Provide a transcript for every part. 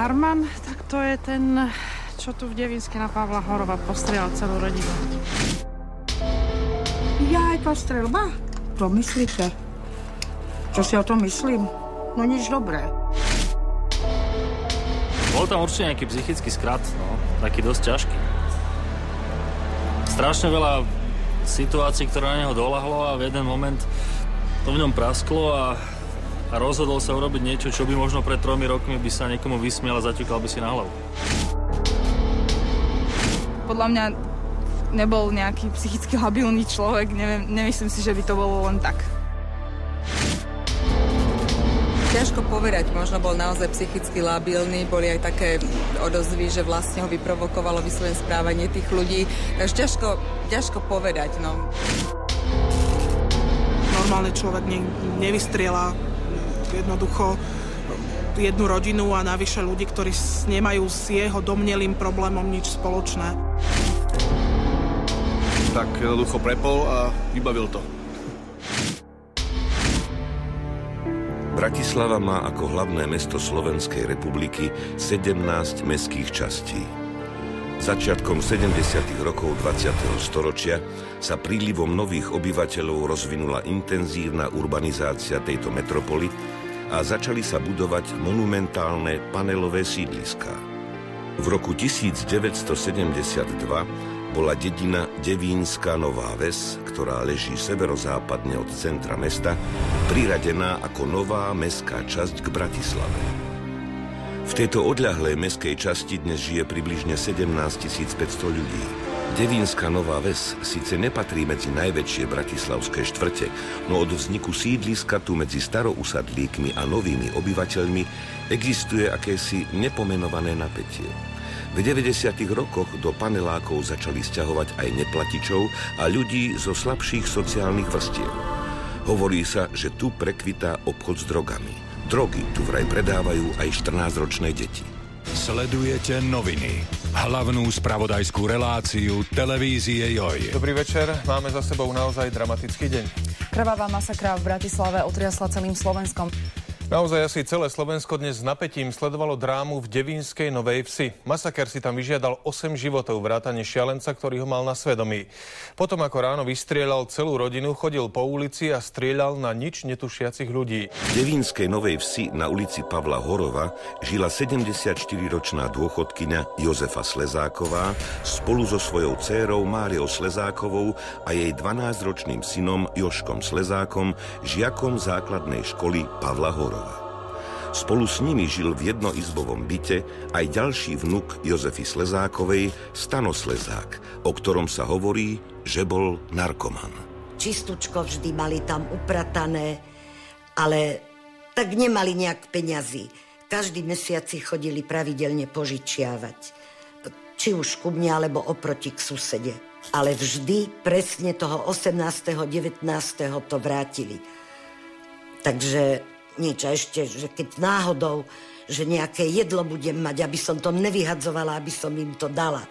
Harman, tak to je ten, čo tu v Devínske na Pavla Horova postrieľal celú rodinu. Ja aj postrelba? To myslíte? Čo si o tom myslím? No nič dobré. Bol tam určite nejaký psychický skrat, no, taký dosť ťažký. Strašne veľa situácií, ktoré na neho doľahlo a v jeden moment to v ňom prasklo a rozhodol sa urobiť niečo, čo by možno pred 3 rokmi by sa niekomu vysmiel a zaťukal by si na hlavu. Podľa mňa nebol nejaký psychicky labilný človek, nemyslím si, že by to bolo len tak. Ťažko povedať, možno bol naozaj psychicky labilný, boli aj také odozvy, že vlastne ho vyprovokovalo vyslovene správanie tých ľudí, takže ťažko povedať, no. Normálny človek nevystrieľa jednoducho jednu rodinu a navyše ľudí, ktorí nemajú s jeho domnelým problémom nič spoločné. Tak jednoducho prepol a vybavil to. Bratislava má ako hlavné mesto Slovenskej republiky 17 mestských častí. Začiatkom 70. rokov 20. storočia sa prílivom nových obyvateľov rozvinula intenzívna urbanizácia tejto metropoly a začali sa budovať monumentálne panelové sídliská. V roku 1972 bola dedina Devínska Nová Ves, ktorá leží severozápadne od centra mesta, priradená ako nová mestská časť k Bratislave. V tejto odľahlej mestskej časti dnes žije približne 17 500 ľudí. Devínska Nová Ves síce nepatrí medzi najväčšie bratislavské štvrte, no od vzniku sídliska tu medzi starousadlíkmi a novými obyvateľmi existuje akési nepomenované napätie. V 90. rokoch do panelákov začali sťahovať aj neplatičov a ľudí zo slabších sociálnych vrstiev. Hovorí sa, že tu prekvitá obchod s drogami. Drogy tu vraj predávajú aj 14-ročné deti. Sledujete noviny. Hlavnú spravodajskú reláciu televízie JOJ. Dobrý večer, máme za sebou naozaj dramatický deň. Krvavá masakra v Bratislave otriasla celým Slovenskom. Naozaj asi celé Slovensko dnes s napätím sledovalo drámu v Devínskej Novej Vsi. Masaker si tam vyžiadal 8 životov vrátane šialenca, ktorý ho mal na svedomí. Potom ako ráno vystrieľal celú rodinu, chodil po ulici a strieľal na nič netušiacich ľudí. V Devínskej Novej Vsi na ulici Pavla Horova žila 74-ročná dôchodkyňa Jozefa Slezáková spolu so svojou dcérou Máriou Slezákovou a jej 12-ročným synom Jožkom Slezákom, žiakom základnej školy Pavla Horova. Spolu s nimi žil v jednoizbovom byte aj ďalší vnuk Jozefy Slezákovej, Stano Slezák, o ktorom sa hovorí, že bol narkoman. Čistučko vždy mali tam upratané, ale tak nemali nejak peňazí. Každý mesiac si chodili pravidelne požičiavať. Či už ku mne, alebo oproti k susede. Ale vždy presne toho 18. 19. to vrátili. Takže nič, a ešte, že keď náhodou, že nejaké jedlo budem mať, aby som to nevyhadzovala, aby som im to dala.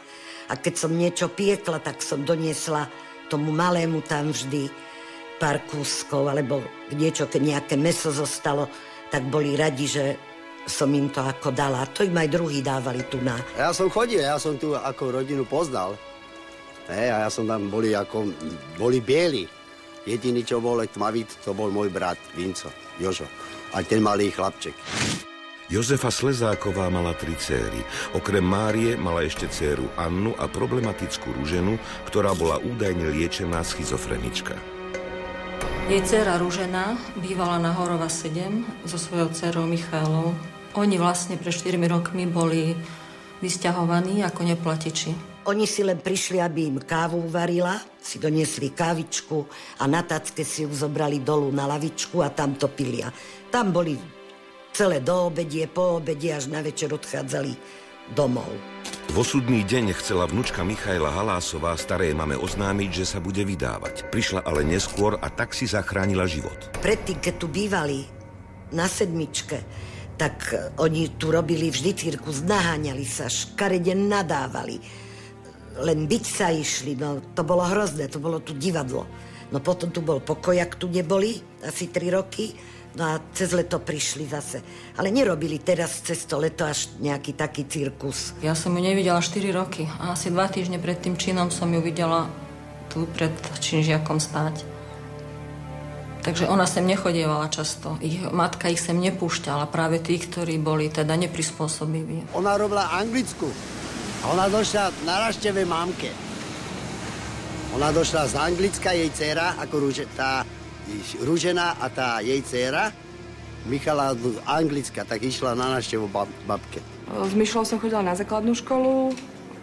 A keď som niečo piekla, tak som doniesla tomu malému tam vždy pár kúskov, alebo niečo, keď nejaké mäso zostalo, tak boli radi, že som im to ako dala. To im aj druhý dávali tu na. Ja som chodil, ja som tu ako rodinu poznal. A ja som tam boli bieli. Jediný, čo bol tmavý, to bol môj brat Vinco, Jožo. A ten malý chlapček. Jozefa Slezáková mala 3 céry. Okrem Márie mala ešte dcéru Annu a problematickú Ruženu, ktorá bola údajne liečená schizofrenička. Jej dcéra Ružena bývala na Horova 7 so svojou dcérou Michailou. Oni vlastne pred 4 rokmi boli vysťahovaní ako neplatiči. Oni si len prišli, aby im kávu uvarila, si doniesli kávičku a na tacke si ju zobrali dolu na lavičku a tam to pili. Tam boli celé do obedie, po obede, až na večer odchádzali domov. V osudný deň chcela vnučka Michaila Halásová starej mame oznámiť, že sa bude vydávať. Prišla ale neskôr a tak si zachránila život. Predtým, keď tu bývali na sedmičke, tak oni tu robili vždy cirkus, naháňali sa, škarede nadávali. Len byť sa išli, no to bolo hrozné, to bolo tu divadlo. No potom tu bol pokoj, ak tu neboli, asi 3 roky, No a cez leto prišli zase. Ale nerobili teraz cez to leto až nejaký taký cirkus. Ja som ju nevidela 4 roky a asi 2 týždne pred tým činom som ju videla tu pred činžiakom stáť. Takže ona sem nechodievala často. Matka ich sem nepúšťala, práve tí, ktorí boli teda neprispôsobiví. Ona robila Anglicku a ona došla na návšteve mamke. Ona došla z Anglicka, jej dcera, ako tá Ružena a tá jej dcera, Michala Anglicka, tak išla na návštevu babke. S Myšľou som chodila na základnú školu,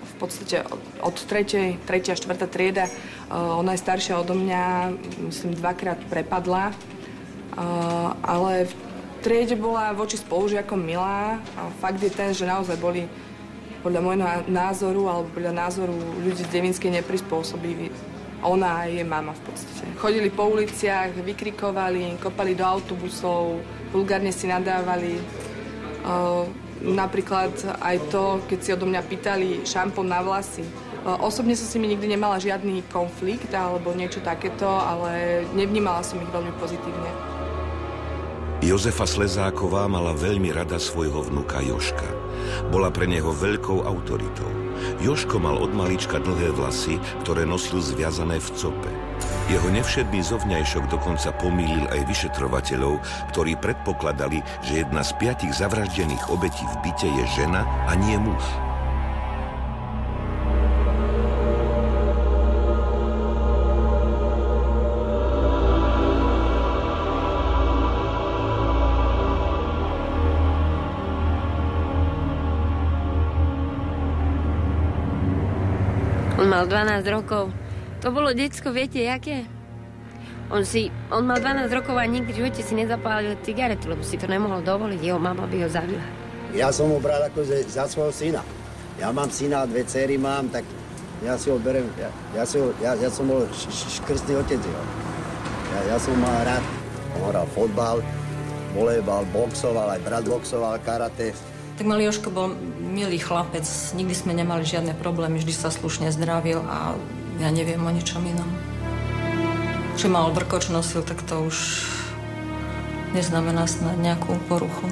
v podstate od 3. a 4. trieda. Ona je staršia odo mňa, myslím, 2-krát prepadla, ale v triede bola voči spolužiakom milá. Fakt je ten, že naozaj boli podľa môjho názoru alebo podľa názoru ľudí z Devínskej neprispôsobiví. Ona a jej mama v podstate. Chodili po uliciach, vykrikovali, kopali do autobusov, vulgárne si nadávali. Napríklad aj to, keď si odo mňa pýtali šampón na vlasy. Osobne som s nimi nikdy nemala žiadny konflikt alebo niečo takéto, ale nevnímala som ich veľmi pozitívne. Jozefa Slezáková mala veľmi rada svojho vnuka Jožka. Bola pre neho veľkou autoritou. Jožko mal od malička dlhé vlasy, ktoré nosil zviazané v cope. Jeho nevšedný zovňajšok dokonca pomýlil aj vyšetrovateľov, ktorí predpokladali, že jedna z 5 zavraždených obetí v byte je žena a nie muž. On mal 12 rokov. To bolo decko, viete, jaké? On mal 12 rokov a nikdy v živote si nezapálil cigaretu, lebo si to nemohol dovoliť. Jeho mama by ho zabila. Ja som ho bral ako za svojho syna. Ja mám syna, 2 dcery mám, tak ja si ho berem. Ja som bol krstný otec. Ja som mal rád. On hral fotbal, volejbal, boxoval, aj brat boxoval, karate. Tak malý Jožko bol milý chlapec, nikdy sme nemali žiadne problémy, vždy sa slušne zdravil a ja neviem o ničom inom. Či mal vrkoč nosil, tak to už neznamená snad nejakú poruchu.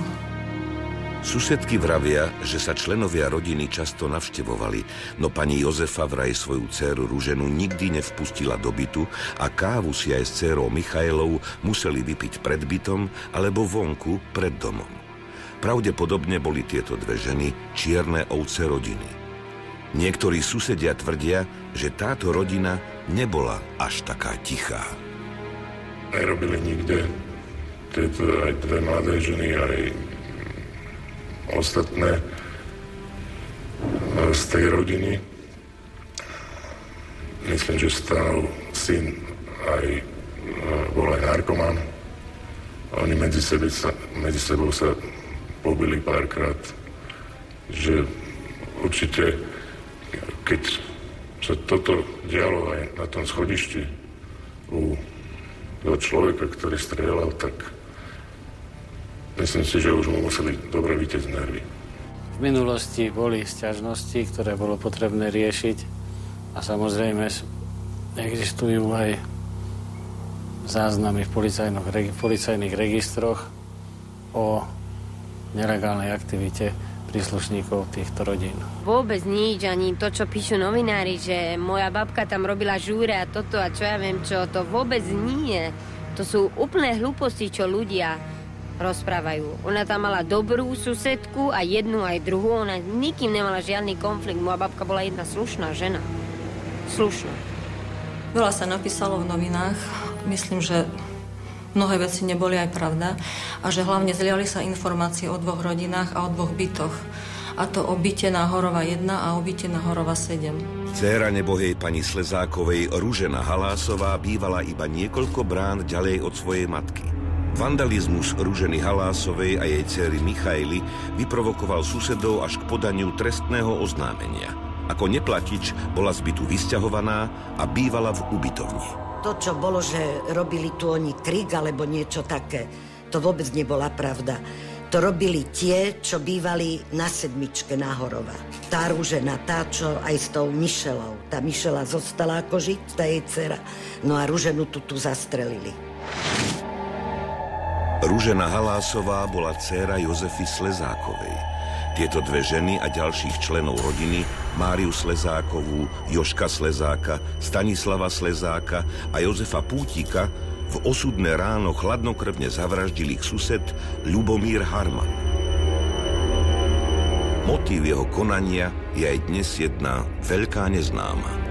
Susedky vravia, že sa členovia rodiny často navštevovali, no pani Jozefa vraj svoju dcéru Ruženu nikdy nevpustila do bytu a kávu si aj s dcérou Michailou museli vypiť pred bytom alebo vonku pred domom. Pravdepodobne boli tieto 2 ženy čierne ovce rodiny. Niektorí susedia tvrdia, že táto rodina nebola až taká tichá. Nerobili nikde tieto aj 2 mladé ženy, aj ostatné z tej rodiny. Myslím, že Stanov syn aj bol aj narkoman. Oni medzi sebou sa pobili párkrát, že určite, keď sa toto dialo aj na tom schodišti u toho človeka, ktorý strieľal, tak myslím si, že už mu museli dobre vytiecť nervy. V minulosti boli sťažnosti, ktoré bolo potrebné riešiť a samozrejme existujú aj záznamy v policajných registroch o nelegálnej aktivite príslušníkov týchto rodín. Vôbec nič, ani to, čo píšu novinári, že moja babka tam robila žúre a toto a čo ja viem čo, to vôbec nie. To sú úplné hlúposti, čo ľudia rozprávajú. Ona tam mala dobrú susedku a jednu aj druhú, ona nikým nemala žiadny konflikt. Moja babka bola jedna slušná žena. Slušná. Veľa sa napísalo v novinách, myslím, že mnohé veci neboli aj pravda a že hlavne zliali sa informácie o 2 rodinách a o 2 bytoch. A to o byte na Horova 1 a o byte na Horova 7. Dcéra nebohej pani Slezákovej Ružena Halásová bývala iba niekoľko brán ďalej od svojej matky. Vandalizmus Ruženy Halásovej a jej dcery Michaily vyprovokoval susedov až k podaniu trestného oznámenia. Ako neplatič bola z bytu vysťahovaná a bývala v ubytovni. To, čo bolo, že robili tu oni krik alebo niečo také, to vôbec nebola pravda. To robili tie, čo bývali na 7. na Horova. Tá Ružena, tá, čo aj s tou Mišelou. Tá Mišela zostala ako žiť, tá jej dcera. No a Ruženu tu zastrelili. Ružena Halásová bola dcéra Jozefy Slezákovej. Tieto dve ženy a ďalších členov rodiny, Máriu Slezákovú, Jožka Slezáka, Stanislava Slezáka a Jozefa Pútika, v osudné ráno chladnokrvne zavraždil ich sused Ľubomír Harman. Motív jeho konania je aj dnes jedna veľká neznáma.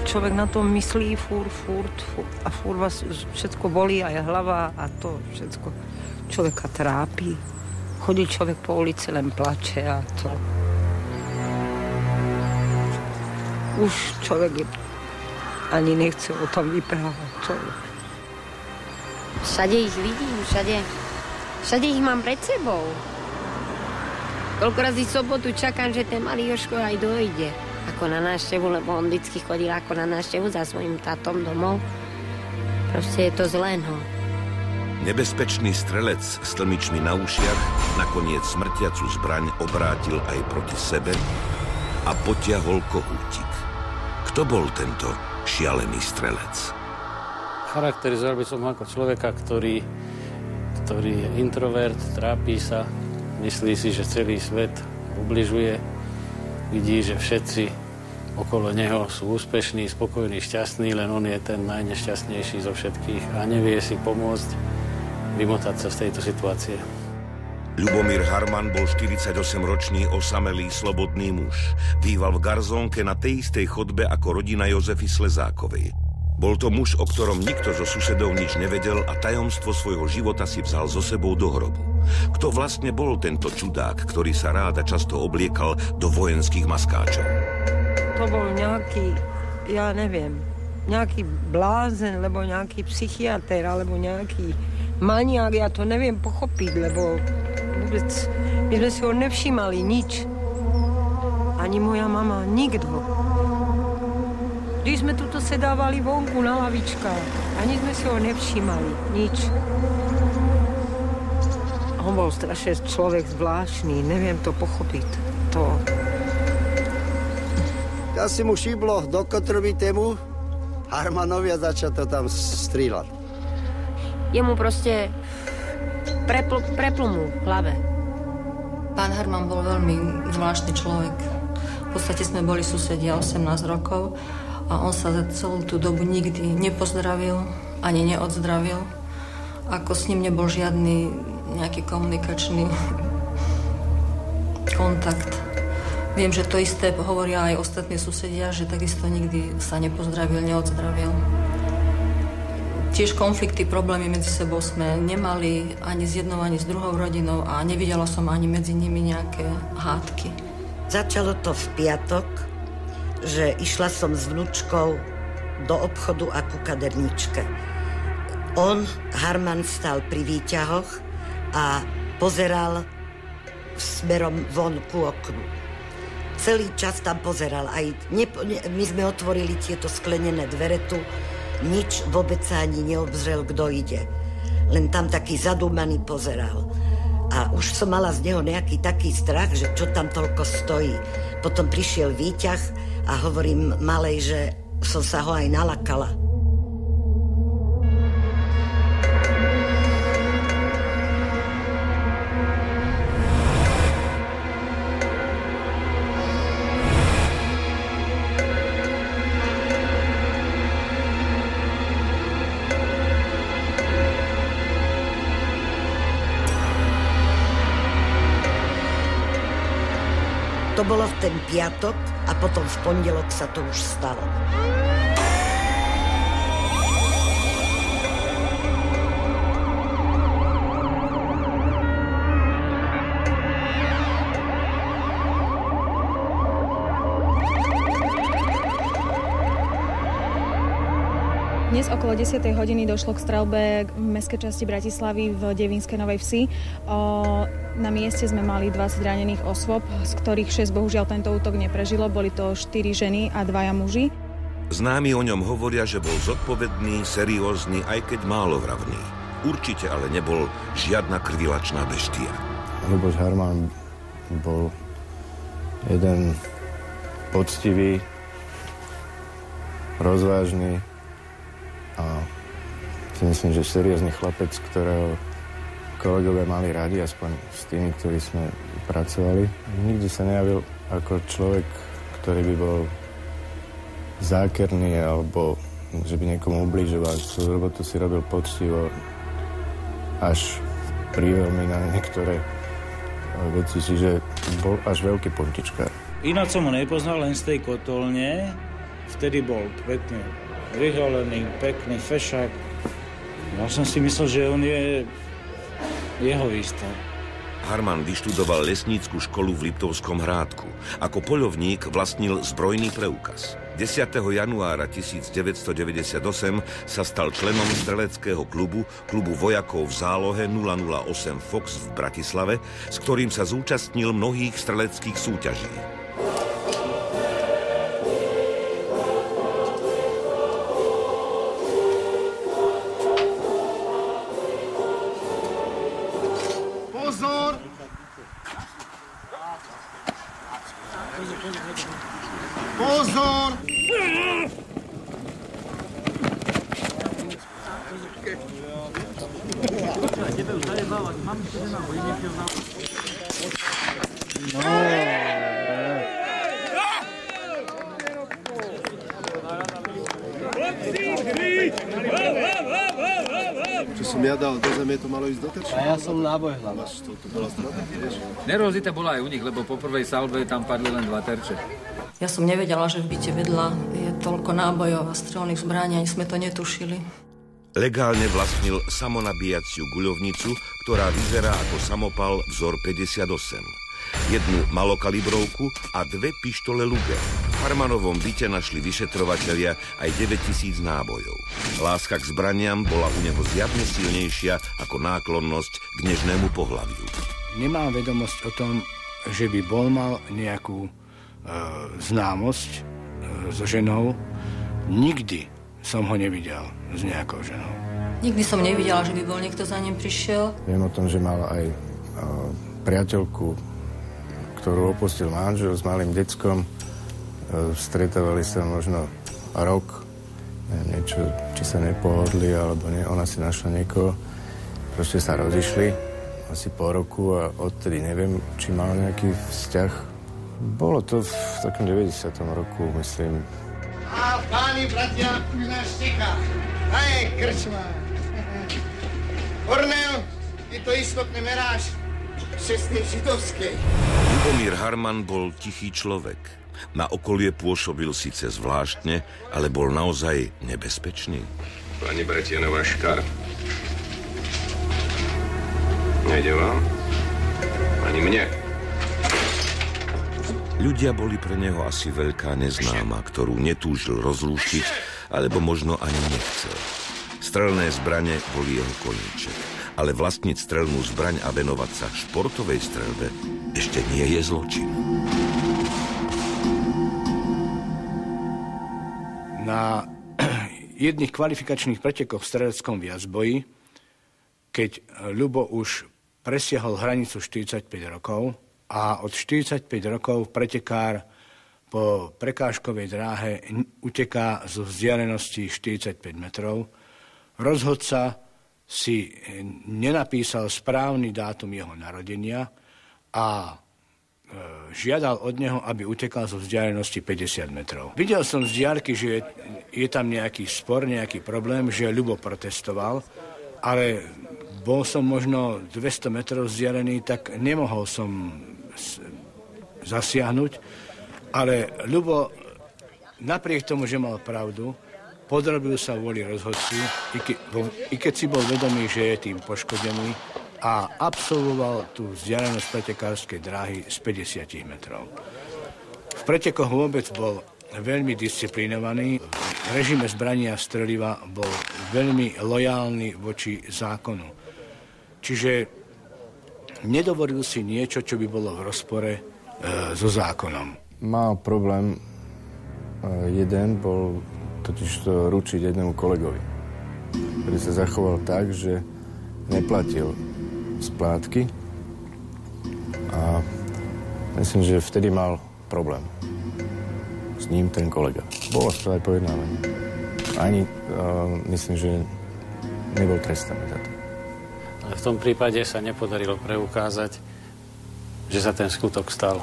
Človek na to myslí furt a furt vás všetko bolí, aj hlava a to všetko človeka trápi. Chodí človek po ulici, len plače a to. Už človek ani nechce o tom vyprávať. Všade ich vidím, všade ich mám pred sebou. Koľko razy v sobotu čakám, že ten malý Jožko aj dojde. Ako na návštevu, lebo on vždycky chodil ako na návštevu za svojím tátom domov. Proste je to zlé, no. Nebezpečný strelec s tlmičmi na ušiach nakoniec smrtiacu zbraň obrátil aj proti sebe a potiahol kohútik. Kto bol tento šialený strelec? Charakterizoval by som ako človeka, ktorý je introvert, trápi sa, myslí si, že celý svet ubližuje, vidí, že všetci okolo neho sú úspešní, spokojní, šťastní, len on je ten najnešťastnejší zo všetkých a nevie si pomôcť vymotať sa z tejto situácie. Ľubomír Harman bol 48-ročný osamelý slobodný muž. Býval v garzónke na tej istej chodbe ako rodina Jozefy Slezákovej. Bol to muž, o ktorom nikto zo susedov nič nevedel a tajomstvo svojho života si vzal so sebou do hrobu. Kto vlastne bol tento čudák, ktorý sa rád a často obliekal do vojenských maskáčov? To bol nejaký, ja neviem, nejaký blázen, lebo nejaký psychiater, alebo nejaký maniak, ja to neviem pochopiť, lebo vôbec my sme si ho nevšímali, nič. Ani moja mama, nikto. Když sme tuto sedávali vonku na lavičkách, ani sme si ho nevšímali, nič. On bol strašne človek zvláštny, neviem to pochopiť. To... Asi mu šiblo do kotrovitému Harmanovi a začal to tam strieľať. Jemu proste preplo mu v hlave. Pán Harman bol veľmi zvláštny človek. V podstate sme boli susedia 18 rokov a on sa za celú tú dobu nikdy nepozdravil, ani neodzdravil. Ako s ním nebol žiadny nejaký komunikačný kontakt. Viem, že to isté hovoria aj ostatní susedia, že takisto nikdy sa nepozdravil, neodzdravil. Tiež konflikty, problémy medzi sebou sme nemali ani s jednou, ani s druhou rodinou a nevidela som ani medzi nimi nejaké hádky. Začalo to v piatok, že išla som s vnúčkou do obchodu a ku kaderničke. On, Harman, stal pri výťahoch a pozeral smerom von ku oknu. Celý čas tam pozeral. My sme otvorili tieto sklenené dvere tu. Nič, vôbec sa ani neobzrel, kto ide. Len tam taký zadúmaný pozeral. A už som mala z neho nejaký taký strach, že čo tam toľko stojí. Potom prišiel výťah a hovorím malej, že som sa ho aj nalakala. To bolo v ten piatok a potom v pondelok sa to už stalo. Dnes okolo 10. hodiny došlo k streľbe v mestskej časti Bratislavy v Devínskej Novej Vsi. Na mieste sme mali 20 ranených osôb, z ktorých 6 bohužiaľ tento útok neprežilo. Boli to 4 ženy a 2 muži. Známi o ňom hovoria, že bol zodpovedný, seriózny, aj keď málovravný. Určite ale nebol žiadna krvilačná beštia. Ľuboš Harman bol jeden poctivý, rozvážny a si myslím, že seriózny chlapec, ktorého kolegovia mali radi, aspoň s tými, ktorí sme pracovali. Nikdy sa nejavil ako človek, ktorý by bol zákerný alebo že by niekomu ubližoval. Svoju robotu si robil poctivo, až príveľmi na niektoré veci, čiže bol až veľký pontičkár. Ináč som ho nepoznal, len z tej kotolne. Vtedy bol pekne vyholený, pekný fešák. Ja som si myslel, že on je jeho výstav. Harman vyštudoval lesnícku školu v Liptovskom Hrádku. Ako poľovník vlastnil zbrojný preukaz. 10. januára 1998 sa stal členom streleckého klubu vojakov v zálohe 008 Fox v Bratislave, s ktorým sa zúčastnil mnohých streleckých súťaží. Pozor! Čo som ja dal do zeme, to malo ísť do terča. A ja som náboj hľadal. To bola strata, vieš? Nervozita bola aj u nich, lebo po prvej salve tam padli len 2 terče. Ja som nevedela, že v byte vedľa je toľko nábojov a strelných zbraní, ani sme to netušili. Legálne vlastnil samonabíjaciu guľovnicu, ktorá vyzerá ako samopal vzor 58. Jednu malokalibrovku a 2 pištole Luger. V Harmanovom byte našli vyšetrovatelia aj 9000 nábojov. Láska k zbraniam bola u neho zjavne silnejšia ako náklonnosť k nežnému pohlaviu. Nemám vedomosť o tom, že by bol mal nejakú známosť so ženou. Nikdy som ho nevidel s nejakou ženou. Nikdy som nevidela, že by bol niekto za ním prišiel. Viem o tom, že mal aj priateľku, ktorú opustil manžel s malým deckom. Stretávali sa možno rok. Neviem, niečo, či sa nepohodli, alebo nie. Ona si našla niekoho. Proste sa rozišli asi po roku a odtedy neviem, či mal nejaký vzťah. Bolo to v takom 90. roku, myslím. A páni, bratia, už nás čeká. A je krčma. Kornel, ty to istotne meráš šestej židovskej. Ľubomír Harman bol tichý človek. Na okolie pôsobil síce zvláštne, ale bol naozaj nebezpečný. Pani Bretianová Škar. Nejde vám? Ani mne. Ľudia boli pre neho asi veľká neznáma, ktorú netúžil rozlúštiť, alebo možno ani nechcel. Strelné zbrane boli jeho koníček, ale vlastniť strelnú zbraň a venovať sa športovej streľbe ešte nie je zločin. Na jedných kvalifikačných pretekoch v streleckom viacboji, keď Ľubo už presiahol hranicu 45 rokov, a od 45 rokov pretekár po prekážkovej dráhe uteká zo vzdialenosti 45 metrov. Rozhodca si nenapísal správny dátum jeho narodenia a žiadal od neho, aby utekal zo vzdialenosti 50 metrov. Videl som z diaľky, že je tam nejaký spor, nejaký problém, že Ľubo protestoval, ale bol som možno 200 metrov vzdialený, tak nemohol som zasiahnuť, ale Ľubo, napriek tomu, že mal pravdu, podrobil sa vôli rozhodcu, i keď si bol vedomý, že je tým poškodený, a absolvoval tú vzdialenosť pretekárskej dráhy z 50 metrov. V pretekoch vôbec bol veľmi disciplinovaný, v režime zbrania a streliva bol veľmi lojálny voči zákonu. Čiže nedovolil si niečo, čo by bolo v rozpore so zákonom. Mal problém jeden, bol totiž to ručiť jednému kolegovi, ktorý sa zachoval tak, že neplatil splátky a myslím, že vtedy mal problém s ním ten kolega. Bolo to aj pojednávanie. Ani, myslím, že nebol trestaný za to. Ale v tom prípade sa nepodarilo preukázať, že sa ten skutok stal.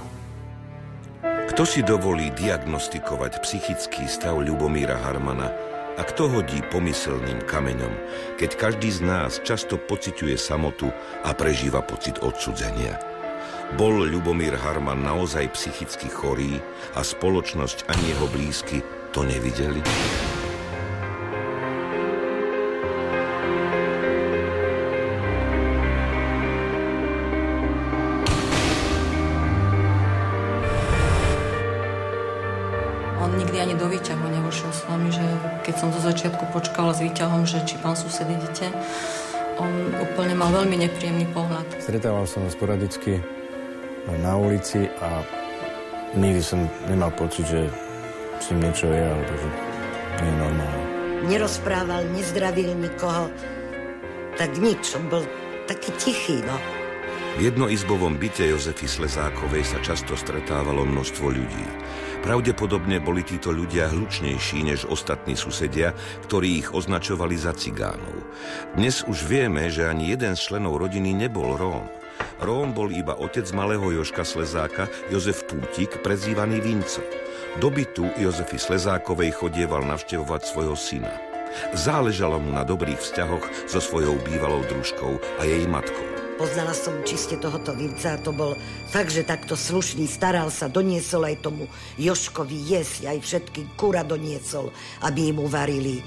Kto si dovolí diagnostikovať psychický stav Ľubomíra Harmana a kto hodí pomyselným kameňom, keď každý z nás často pociťuje samotu a prežíva pocit odcudzenia? Bol Ľubomír Harman naozaj psychicky chorý a spoločnosť ani jeho blízky to nevideli? Ani do výťahu nevošiel s nami, že keď som zo začiatku počkala s výťahom, že či pán sused idete, on úplne mal veľmi nepríjemný pohľad. Stretával som ho sporadicky na ulici a nikdy som nemal pocit, že s ním niečo je, alebo že nie je normálne. Nerozprával, nezdravil nikoho, tak nič, on bol taký tichý, no. V jednoizbovom byte Jozefy Slezákovej sa často stretávalo množstvo ľudí. Pravdepodobne boli títo ľudia hlučnejší než ostatní susedia, ktorí ich označovali za cigánov. Dnes už vieme, že ani jeden z členov rodiny nebol Róm. Róm bol iba otec malého Jožka Slezáka, Jozef Pútik, prezývaný Vinco. Do bytu Jozefy Slezákovej chodieval navštevovať svojho syna. Záležalo mu na dobrých vzťahoch so svojou bývalou družkou a jej matkou. Poznala som čiste tohoto Vinca a to bol fakt, že takto slušný, staral sa, doniesol aj tomu Jožkovi jesť, aj všetky kura doniesol, aby im uvarili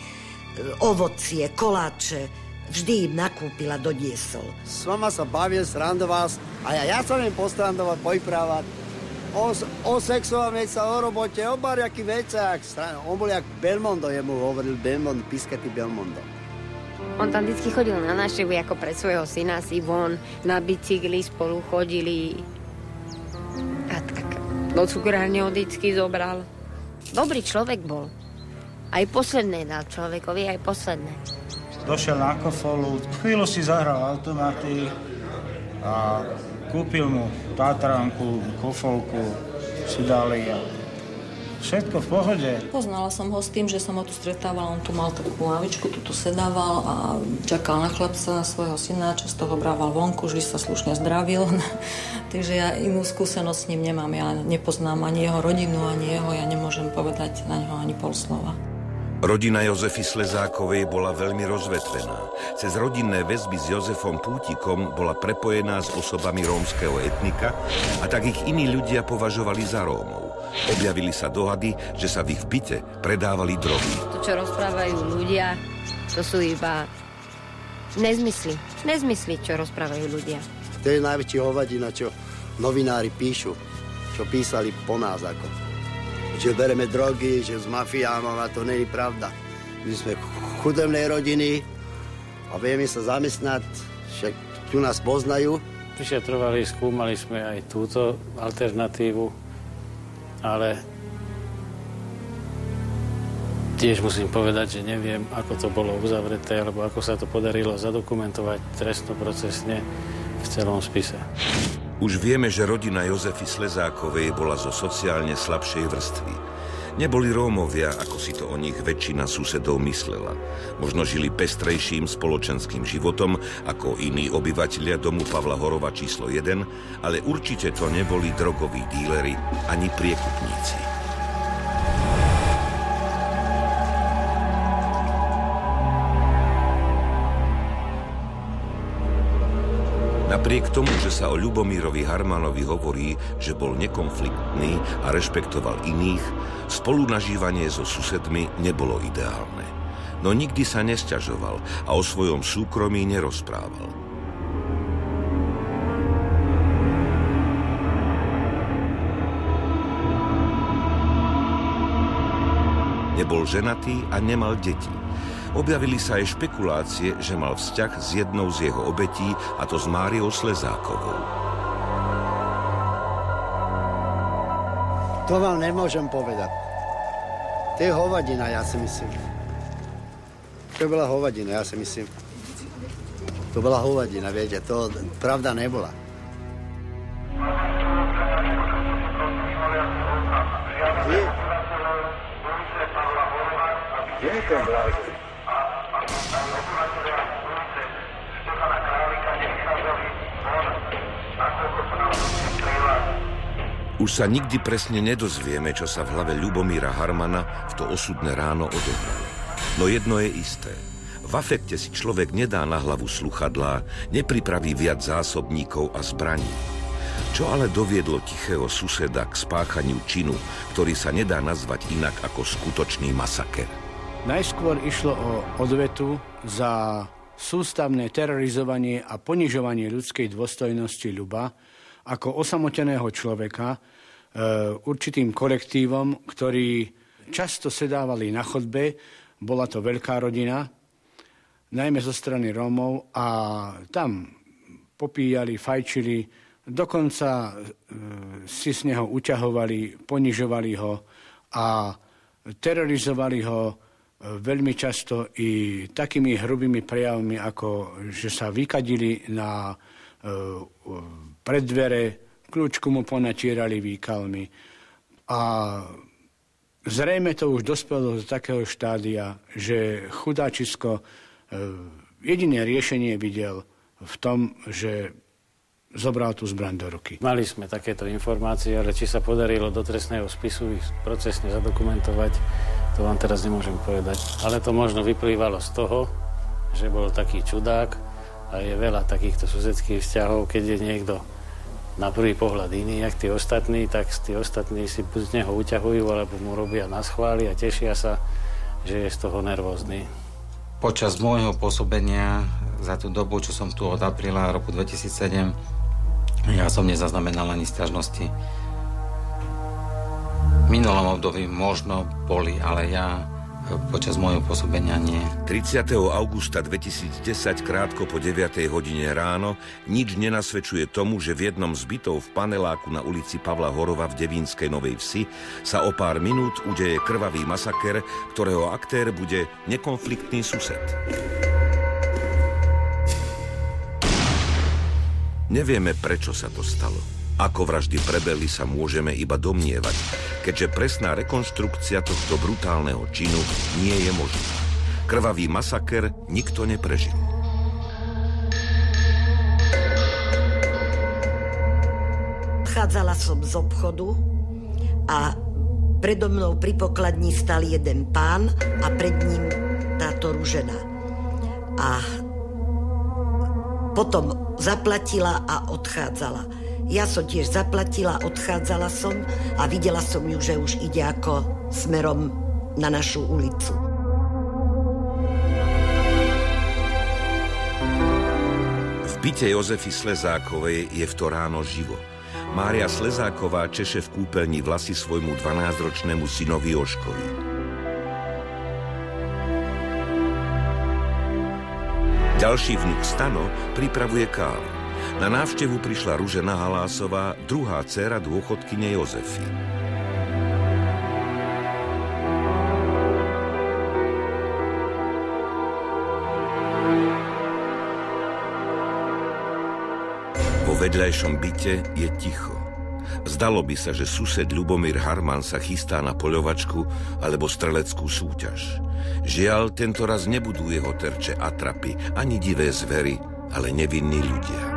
ovocie, koláče, vždy im nakúpil a doniesol. S vama sa bavil, srandoval a ja som im postrandovať, povyprávať o sexuálnej sa, o robote, o bariakých veciach. On bol jak Belmondo, jemu hovoril Belmondo, Piscatý Belmondo. On tam vždycky chodil na návštevu ako pre svojho syna, si von na bicykli spolu chodili. A tak do cukrárne ho vždycky zobral. Dobrý človek bol. Aj posledné dal človekovi, aj posledné. Došiel na Kofolu, chvíľu si zahral automaty a kúpil mu Tatranku, Kofolku, si dali a všetko v pohode. Poznala som ho s tým, že som ho tu stretávala, on tu mal takú lavičku, tu sedával a čakal na chlapca svojho syna, často ho brával vonku, vždy sa slušne zdravil. Takže ja inú skúsenosť s ním nemám, ja nepoznám ani jeho rodinu, ani jeho, ja nemôžem povedať na neho ani pol slova. Rodina Jozefy Slezákovej bola veľmi rozvetvená. Cez rodinné väzby s Jozefom Pútikom bola prepojená s osobami rómskeho etnika a tak ich iní ľudia považovali za Rómov. Objavili sa dohady, že sa v ich byte predávali drogy. To, čo rozprávajú ľudia, to sú iba nezmysly. Nezmysly, čo rozprávajú ľudia. To je najväčší hovadina, čo novinári píšu, čo písali po nás ako. Že bereme drogy, že s mafiánom, a to nie je pravda. My sme chudobnej rodiny a vieme sa zamestnať, však tu nás poznajú. Vyšetrovali, skúmali sme aj túto alternatívu, ale tiež musím povedať, že neviem, ako to bolo uzavreté, alebo ako sa to podarilo zadokumentovať trestnoprocesne v celom spise. Už vieme, že rodina Jozefy Slezákovej bola zo sociálne slabšej vrstvy. Neboli Rómovia, ako si to o nich väčšina susedov myslela. Možno žili pestrejším spoločenským životom ako iní obyvatelia domu Pavla Horova číslo 1, ale určite to neboli drogoví díleri ani priekupníci. Napriek tomu, že sa o Ľubomírovi Harmanovi hovorí, že bol nekonfliktný a rešpektoval iných, spolunažívanie so susedmi nebolo ideálne. No nikdy sa nesťažoval a o svojom súkromí nerozprával. Nebol ženatý a nemal deti. Objavili sa aj špekulácie, že mal vzťah s jednou z jeho obetí, a to s Máriou Slezákovou. To vám nemôžem povedať. To je hovadina, ja si myslím. To bola hovadina, ja si myslím. To bola hovadina, viete, to pravda nebola. Kde je ten vlád? Už sa nikdy presne nedozvieme, čo sa v hlave Ľubomíra Harmana v to osudné ráno odohralo. No jedno je isté. V afekte si človek nedá na hlavu sluchadlá, nepripraví viac zásobníkov a zbraní. Čo ale doviedlo tichého suseda k spáchaniu činu, ktorý sa nedá nazvať inak ako skutočný masaker? Najskôr išlo o odvetu za sústavné terorizovanie a ponižovanie ľudskej dôstojnosti Ľuba ako osamoteného človeka určitým kolektívom, ktorí často sedávali na chodbe. Bola to veľká rodina, najmä zo strany Rómov, a tam popíjali, fajčili, dokonca si z neho uťahovali, ponižovali ho a terorizovali ho veľmi často i takými hrubými prejavmi, ako že sa vykadili na preddvere, kľúčku mu ponatierali výkalmi. A zrejme to už dospelo do takého štádia, že chudáčisko jediné riešenie videl v tom, že zobral tú zbraň do ruky. Mali sme takéto informácie, ale či sa podarilo do trestného spisu ich procesne zadokumentovať, to vám teraz nemôžem povedať. Ale to možno vyplývalo z toho, že bol taký čudák a je veľa takýchto susedských vzťahov, keď je niekto na prvý pohľad iný, jak tí ostatní, tak tí ostatní si buď z neho uťahujú, alebo mu robia naschvály a tešia sa, že je z toho nervózny. Počas môjho pôsobenia za tú dobu, čo som tu od apríla roku 2007, ja som nezaznamenal ani sťažnosti. V minulom období možno boli, ale ja počas môjho pôsobenia nie. 30. augusta 2010, krátko po 9. hodine ráno, nič nenasvedčuje tomu, že v jednom z bytov v paneláku na ulici Pavla Horova v Devínskej Novej Vsi sa o pár minút udeje krvavý masaker, ktorého aktér bude nekonfliktný sused. Nevieme, prečo sa to stalo. Ako vraždy prebehli, sa môžeme iba domnievať, keďže presná rekonštrukcia tohto brutálneho činu nie je možná. Krvavý masaker nikto neprežil. Odchádzala som z obchodu a predo mnou pri pokladni stal jeden pán a pred ním táto ružena. A potom zaplatila a odchádzala. Ja som tiež zaplatila, odchádzala som a videla som ju, že už ide ako smerom na našu ulicu. V byte Jozefy Slezákovej je v to ráno živo. Mária Slezáková češe v kúpeľni vlasy svojmu 12-ročnému synovi Jožkovi. Ďalší vnuk Stano pripravuje kávu. Na návštevu prišla Ružena Halásová, druhá dcéra dôchodkyne Jozefy. Vo vedľajšom byte je ticho. Zdalo by sa, že sused Ľubomír Harman sa chystá na poľovačku alebo streleckú súťaž. Žiaľ, tento raz nebudú jeho terče atrapy, ani divé zvery, ale nevinní ľudia.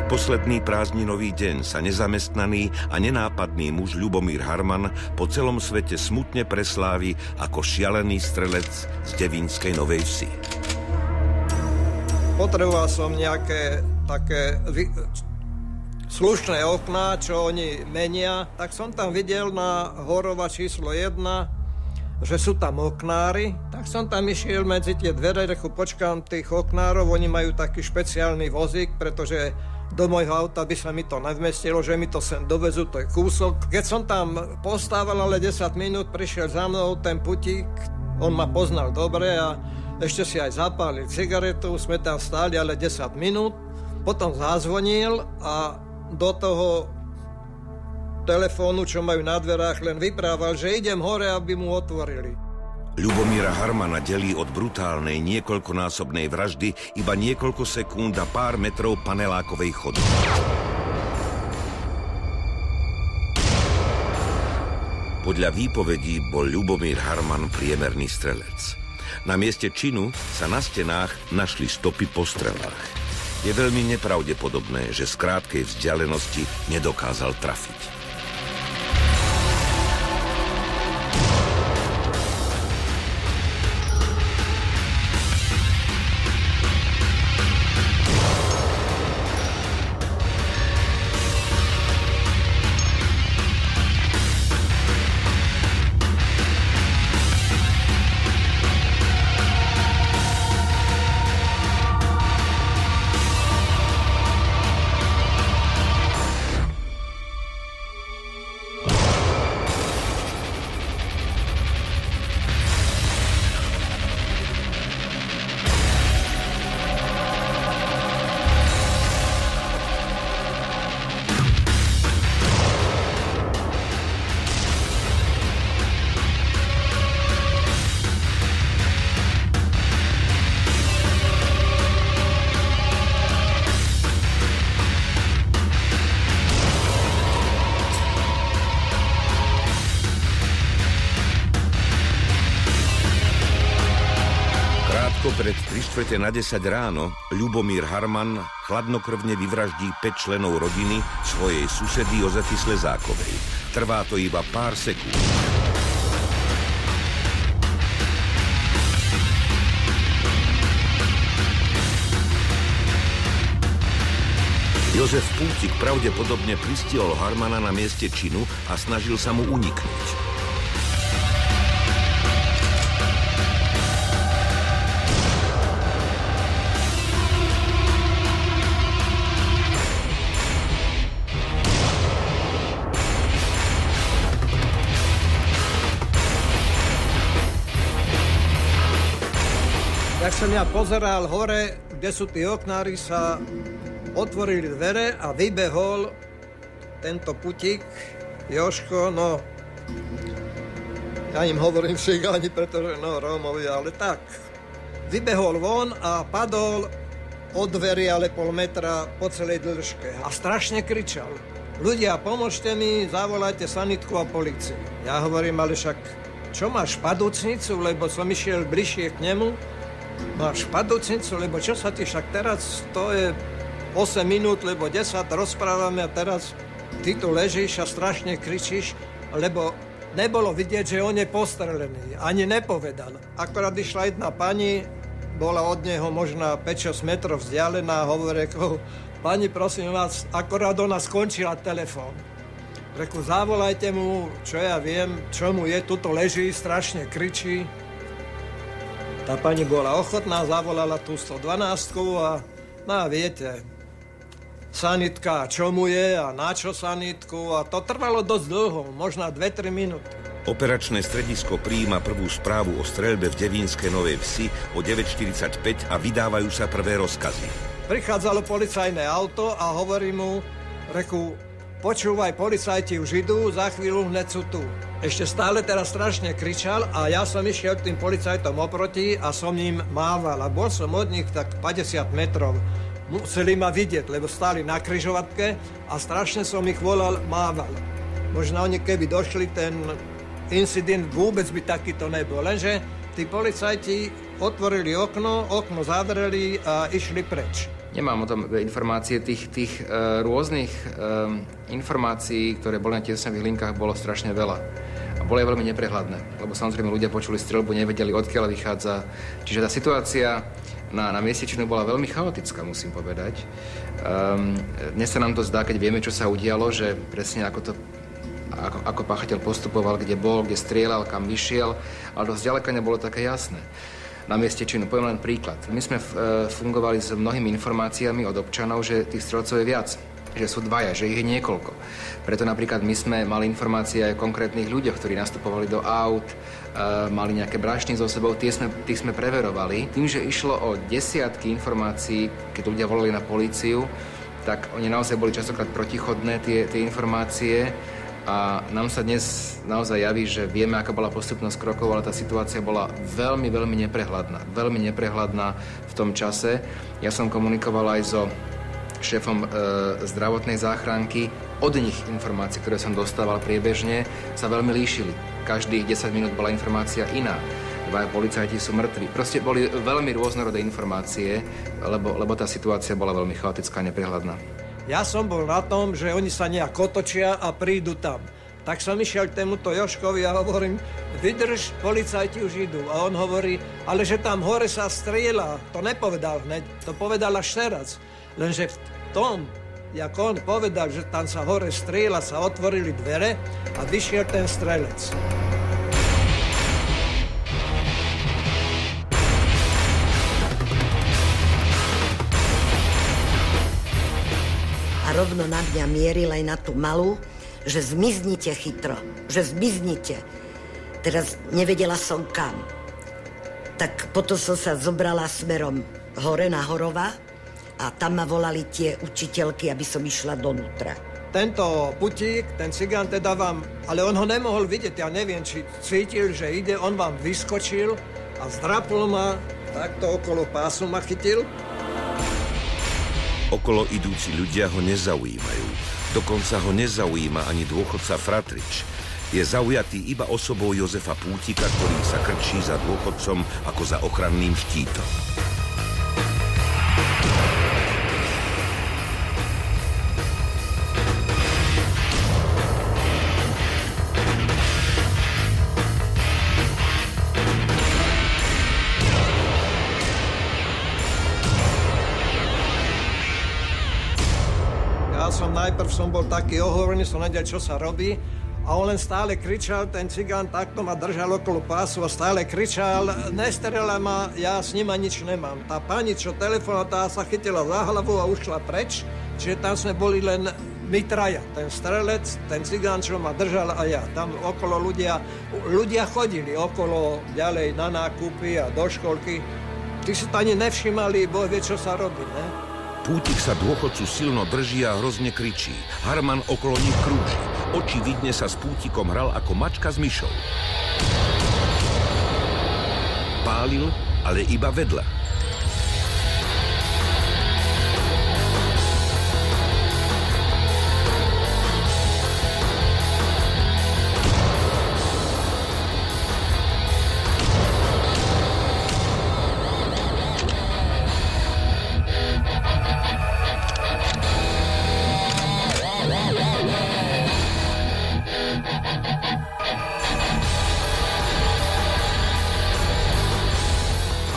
Predposledný prázdninový deň sa nezamestnaný a nenápadný muž Ľubomír Harman po celom svete smutne preslávi ako šialený strelec z Devínskej Novej Vsi. Potreboval som nejaké také slušné okná, čo oni menia, tak som tam videl na Horova číslo 1, že sú tam oknári, tak som tam išiel medzi tie dvere, rechu počkám tých oknárov, oni majú taký špeciálny vozík, pretože do môjho auta by sa mi to nevmestilo, že mi to sem dovezú, to je kúsok. Keď som tam postával, ale 10 minút, prišiel za mnou ten putík, on ma poznal dobre a ešte si aj zapálil cigaretu, sme tam stáli, ale 10 minút. Potom zazvonil a do toho telefónu, čo majú na dverách, len vyprával, že idem hore, aby mu otvorili. Ľubomíra Harmana delí od brutálnej niekoľkonásobnej vraždy iba niekoľko sekúnd a pár metrov panelákovej chodby. Podľa výpovedí bol Ľubomír Harman priemerný strelec. Na mieste činu sa na stenách našli stopy po strelách. Je veľmi nepravdepodobné, že z krátkej vzdialenosti nedokázal trafiť. Pred 9:45 ráno Ľubomír Harman chladnokrvne vyvraždí 5 členov rodiny svojej susedy Jozefy Slezákovej. Trvá to iba pár sekúnd. Jozef Pútik pravdepodobne pristihol Harmana na mieste činu a snažil sa mu uniknúť. Jak som ja pozeral hore, kde sú tí oknári, sa otvorili dvere a vybehol tento Putík, Jožko, no, ja im hovorím cigáni, pretože no, Rómovia, ale tak. Vybehol von a padol od dverí, ale pol metra po celej dĺžke a strašne kričal. Ľudia, pomôžte mi, zavolajte sanitku a políciu. Ja hovorím, ale však, čo máš, padúcnicu, lebo som išiel bližšie k nemu. Máš padúcnicu, lebo čo sa ti však teraz, to je 8 minút, lebo 10 rozprávame a teraz ty tu ležíš a strašne kričíš, lebo nebolo vidieť, že on je postrelený. Ani nepovedal. Akorát išla jedna pani, bola od neho možno 5-6 metrov vzdialená a hovorí, pani, prosím vás, akorát ona skončila telefón. Reku, zavolajte mu, čo ja viem, čo mu je, tuto leží, strašne kričí. Tá pani bola ochotná, zavolala tú 112 a viete, sanitka, čo mu je a na čo sanitku a to trvalo dosť dlho, možno 2-3 minúty. Operačné stredisko prijíma prvú správu o streľbe v Devínskej Novej Vsi o 9:45 a vydávajú sa prvé rozkazy. Prichádzalo policajné auto a hovorí mu, reku, počúvaj, policajti už idú, za chvíľu hneď sú tu. Ešte stále teraz strašne kričal a ja som išiel k tým policajtom oproti a som im mával. A bol som od nich tak 50 metrov. Museli ma vidieť, lebo stáli na križovatke a strašne som ich volal, mával. Možno oni keby došli, ten incident vôbec by takýto nebol. Lenže tí policajti otvorili okno zadreli a išli preč. Nemám o tom informácie, tých rôznych informácií, ktoré boli na tiesňových linkách, bolo strašne veľa. A boli veľmi neprehľadné, lebo samozrejme ľudia počuli streľbu, nevedeli, odkiaľ vychádza. Čiže tá situácia na mieste činu bola veľmi chaotická, musím povedať. Dnes sa nám to zdá, keď vieme, čo sa udialo, že presne ako páchateľ postupoval, kde bol, kde strieľal, kam vyšiel, ale to zďaleka nebolo také jasné. Na mieste činu. Poviem len príklad. My sme fungovali s mnohými informáciami od občanov, že tých strelcov je viac, že sú dvaja, že ich je niekoľko. Preto napríklad my sme mali informácie aj o konkrétnych ľuďoch, ktorí nastupovali do aut, mali nejaké brášny so sebou, tých sme preverovali. Tým, že išlo o desiatky informácií, keď ľudia volali na políciu, tak oni naozaj boli častokrát protichodné, tie informácie. A nám sa dnes naozaj javí, že vieme, aká bola postupnosť krokov, ale tá situácia bola veľmi, veľmi neprehľadná. Veľmi neprehľadná v tom čase. Ja som komunikoval aj so šéfom zdravotnej záchranky. od nich informácie, ktoré som dostával priebežne, sa veľmi líšili. Každých 10 minút bola informácia iná. 2 policajti sú mŕtvi. Proste boli veľmi rôznorodé informácie, lebo tá situácia bola veľmi chaotická a neprehľadná. Ja som bol na tom, že oni sa nejak otočia a prídu tam. Tak som išiel k tomuto Jožkovi a hovorím, vydrž, policajti už idú. A on hovorí, ale že tam hore sa strieľa. To nepovedal hneď, to povedal až teraz. Lenže v tom, jak on povedal, že tam sa hore strieľa, sa otvorili dvere a vyšiel ten strelec. A rovno na mňa mieril aj na tú malú, že zmiznite chytro, že zmiznite. Teraz nevedela som kam. Tak potom som sa zobrala smerom hore na Horova a tam ma volali tie učiteľky, aby som išla donútra. Tento putík, ten cigán teda vám, ale on ho nemohol vidieť, ja neviem, či cítil, že ide, on vám vyskočil a zdrapol ma, takto okolo pásu ma chytil. Okolo idúci ľudia ho nezaujímajú. Dokonca ho nezaujíma ani dôchodca Fratrič. Je zaujatý iba osobou Jozefa Pútika, ktorý sa krčí za dôchodcom ako za ochranným štítom. Najprv som bol taký ohovorený, som nevedel, čo sa robí. A on len stále kričal, ten cigán takto ma držal okolo pásu a stále kričal, nestrieľaj ma, ja s nima nič nemám. Tá pani, čo telefonovala, tá sa chytila za hlavu a ušla preč, čiže tam sme boli len my traja. Ten strelec, ten cigán, čo ma držal a ja. Tam okolo ľudia chodili okolo ďalej na nákupy a do školky. Tí si to ani nevšimali, Boh vie, čo sa robí, ne? Pútik sa dôchodcu silno drží a hrozne kričí. Harman okolo nich krúži. Očividne sa s Pútikom hral ako mačka s myšou. Pálil, ale iba vedľa.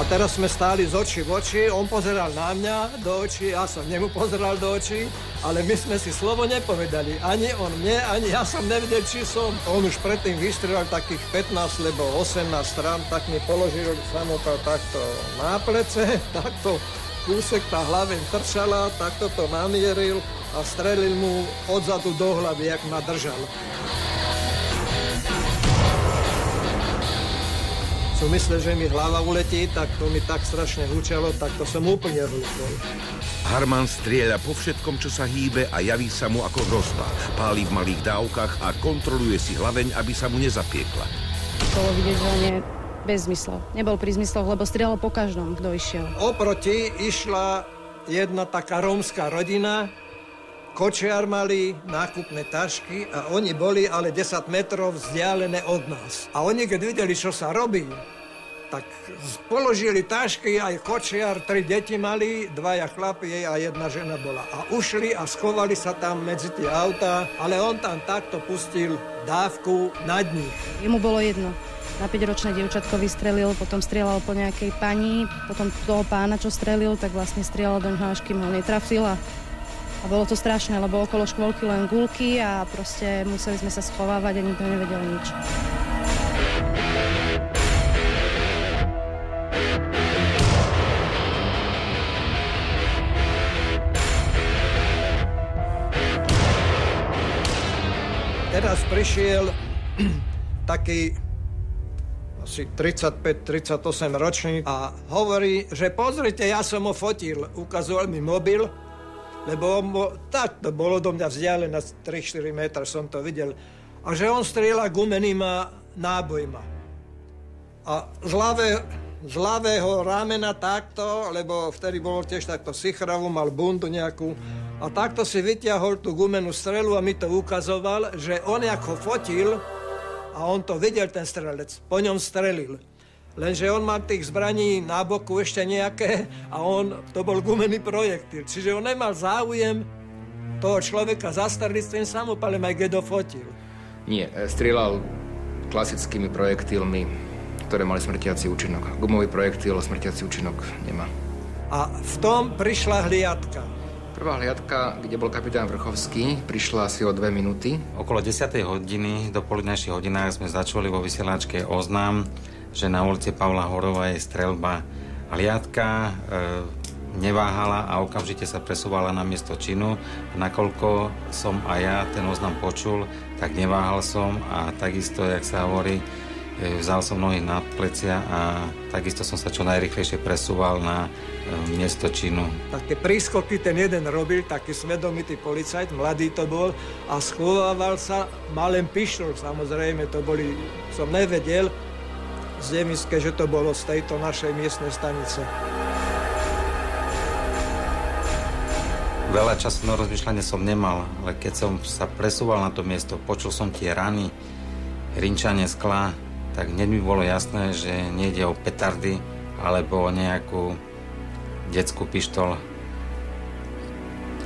Teraz sme stáli z očí v oči, on pozeral na mňa do očí, ja som nemu pozeral do očí, ale my sme si slovo nepovedali. Ani on mne, ani ja som nevedel, či som. On už predtým vystrelal takých 15, lebo 18 strán, tak mi položil samopal takto na plece, takto kúsek tá hlava trčala, takto to namieril a strelil mu odzadu do hlavy, jak ma držal. Som myslel, že mi hlava uletí, tak to mi tak strašne hučalo, tak to som úplne hlúpol. Harman strieľa po všetkom, čo sa hýbe a javí sa mu ako hrozba. Pálí v malých dávkach a kontroluje si hlaveň, aby sa mu nezapiekla. Bolo vidieť, že on je bez zmyslov. Nebol pri zmysloch, lebo strieľal po každom, kto išiel. Oproti išla jedna taká rómska rodina, kočiar mali, nákupné tašky a oni boli ale 10 metrov vzdialené od nás. A oni, keď videli, čo sa robí, tak položili tašky, aj kočiar, 3 deti mali, 2 chlapi a 1 žena bola. A ušli a schovali sa tam medzi tie autá, ale on tam takto pustil dávku nad nich. Jemu bolo jedno. Na 5-ročné dievčatko vystrelil, potom strieľal po nejakej pani, potom toho pána, čo strelil, tak vlastne strieľal do ňoho, až kým ho netrafil. A bolo to strašné, lebo okolo škôlky len guľky a proste museli sme sa schovávať a nikto nevedel nič. Teraz prišiel taký asi 35-38 ročný a hovorí, že pozrite, ja som ho fotil. Ukazoval mi mobil, lebo takto bolo do mňa vzdialené 3-4 metra, som to videl. A že on strieľa gumenýma nábojma. A z ľavého ramena takto, lebo vtedy bolo tiež takto sichravú, mal bundu nejakú, A takto si vyťahol tú gumenú strelu a mi to ukazoval, že on ako fotil a on to videl, ten strelec, po ňom strelil. Lenže on má tých zbraní na boku ešte nejaké a to bol gumený projektil. Čiže on nemal záujem toho človeka zastreliť s tým samopalom, aj keď ho fotil. Nie, strieľal klasickými projektilmi, ktoré mali smrtiaci účinok. Gumový projektil smrtiaci účinok nemá. A v tom prišla hliadka. Prvá hliadka, kde bol kapitán Vrchovský, prišla asi o 2 minúty. Okolo 10. hodiny, do poludnejších hodinách sme začuli vo vysielačke oznám, že na ulici Pavla Horova je streľba. Hliadka neváhala a okamžite sa presúvala na miesto činu. Nakoľko som aj ja ten oznám počul, tak neváhal som a takisto, jak sa hovorí, vzal som nohy na plecia a takisto som sa čo najrýchlejšie presúval na miesto činu. Také prískoky ten jeden robil, taký svedomitý policajt, mladý to bol, a schovával sa, mal len pištol, samozrejme, to boli, som nevedel z Devinskej, že to bolo z tejto našej miestnej stanice. Veľa času na rozmýšľanie som nemal, ale keď som sa presúval na to miesto, počul som tie rany, rinčanie skla, tak hneď mi bolo jasné, že nejde o petardy alebo o nejakú detskú pištol.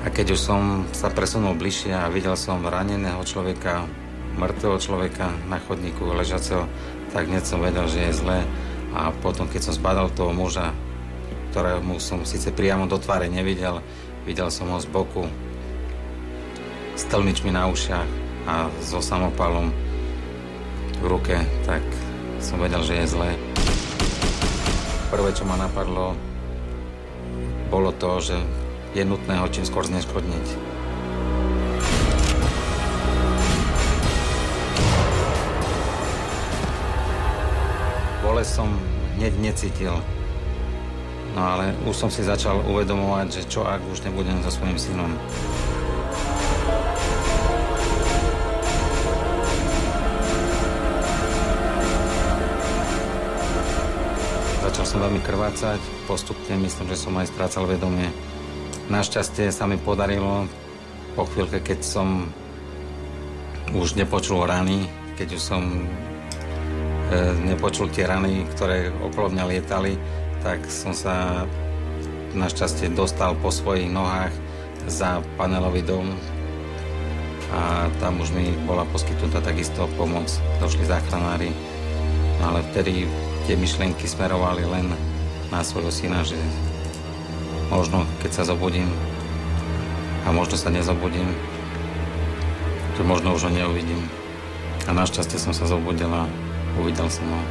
A keď už som sa presunul bližšie a videl som raneného človeka, mŕtvého človeka na chodníku ležaceho, tak hneď som vedel, že je zlé. A potom, keď som zbadal toho muža, ktorému som síce priamo do tváre nevidel, videl som ho z boku s tlmičmi na ušiach a so samopalom v ruke, tak som vedel, že je zlé. Prvé, čo ma napadlo, bolo to, že je nutné ho čím skôr zneškodniť. Bolesť som hneď necítil. No ale už som si začal uvedomovať, že čo ak už nebudem so svojím synom. Začal som veľmi krvácať, postupne myslím, že som aj strácal vedomie. Našťastie sa mi podarilo po chvíľke, keď som už nepočul rany, keď už som nepočul tie rany, ktoré okolo mňa lietali, tak som sa našťastie dostal po svojich nohách za panelový dom a tam už mi bola poskytnutá takisto pomoc. Došli záchranári, no ale vtedy tie myšlienky smerovali len na svojho syna, že možno keď sa zobudím a možno sa nezobudím, že možno už ho neuvidím. A našťastie som sa zobudil a uvidel som ho.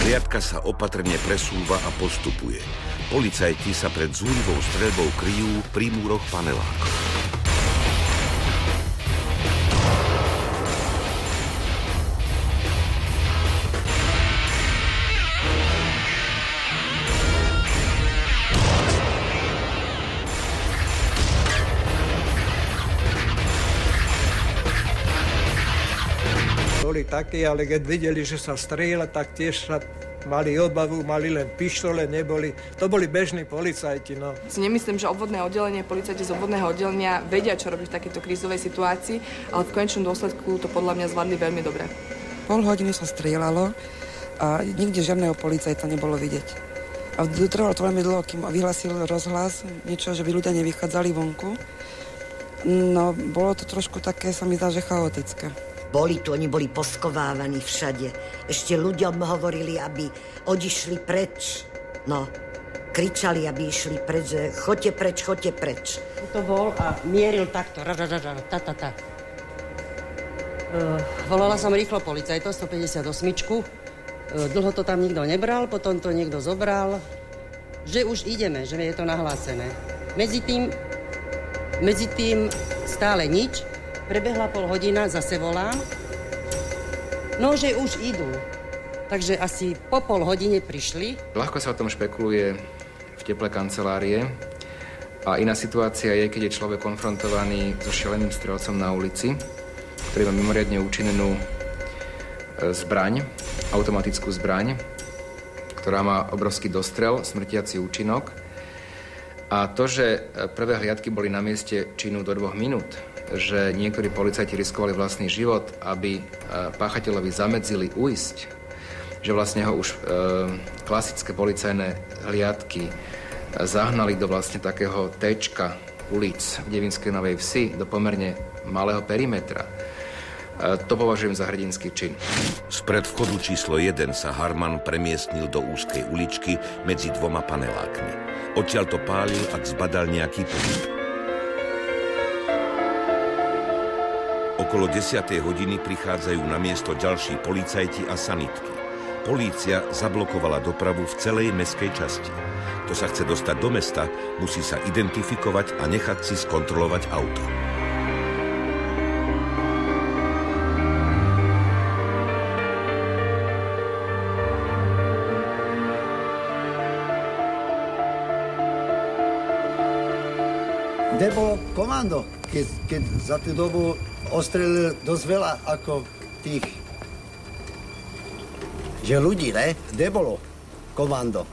Hliadka sa opatrne presúva a postupuje. Policajti sa pred zúrivou streľbou kryjú pri múroch panelákov. Boli takí, ale keď videli, že sa strieľa, tak tiež sa mali obavu, mali len pištole, to boli bežní policajti, no. Si nemyslím, že obvodné oddelenie, policajti z obvodného oddelenia vedia, čo robiť v takejto krízovej situácii, ale v konečnom dôsledku to podľa mňa zvládli veľmi dobre. Pol hodiny sa strieľalo a nikde žiadneho policajta nebolo vidieť. A trvalo to veľmi dlho, kým vyhlasil rozhlas, niečo, že by ľudia nevychádzali vonku. No, bolo to trošku také, sa mi zdá, že chaotické. Oni boli poskovávaní všade. Ešte ľuďom hovorili, aby odišli preč. No, kričali, aby išli preč, že choďte preč. To bol a mieril takto, volala som rýchlo policajtov, 158. Dlho to tam nikto nebral, potom to niekto zobral, že už ideme, že je to nahlásené. Medzi tým stále nič. Prebehla pol hodina, zase volám. No, že už idú. Takže asi po pol hodine prišli. Ľahko sa o tom špekuluje v teple kancelárie. A iná situácia je, keď je človek konfrontovaný so šialeným strelcom na ulici, ktorý má mimoriadne účinnú zbraň, automatickú zbraň, ktorá má obrovský dostrel, smrtiaci účinok. A to, že prvé hliadky boli na mieste činu do 2 minút, že niektorí policajti riskovali vlastný život, aby páchateľovi zamedzili ujsť, že vlastne ho už klasické policajné hliadky zahnali do vlastne takého téčka ulic v Devinskej Novej Vsi, do pomerne malého perimetra. To považujem za hrdinský čin. Spred vchodu číslo 1 sa Harman premiestnil do úzkej uličky medzi 2 panelákmi. Odtiaľ to pálil, ak zbadal nejaký pohyb. Okolo 10. hodiny prichádzajú na miesto ďalší policajti a sanitky. Polícia zablokovala dopravu v celej mestskej časti. Kto sa chce dostať do mesta, musí sa identifikovať a nechať si skontrolovať auto. Kde bolo komando, keď za tú dobu ostrelil dosť veľa ako tých, že ľudí, ne? Kde bolo komando,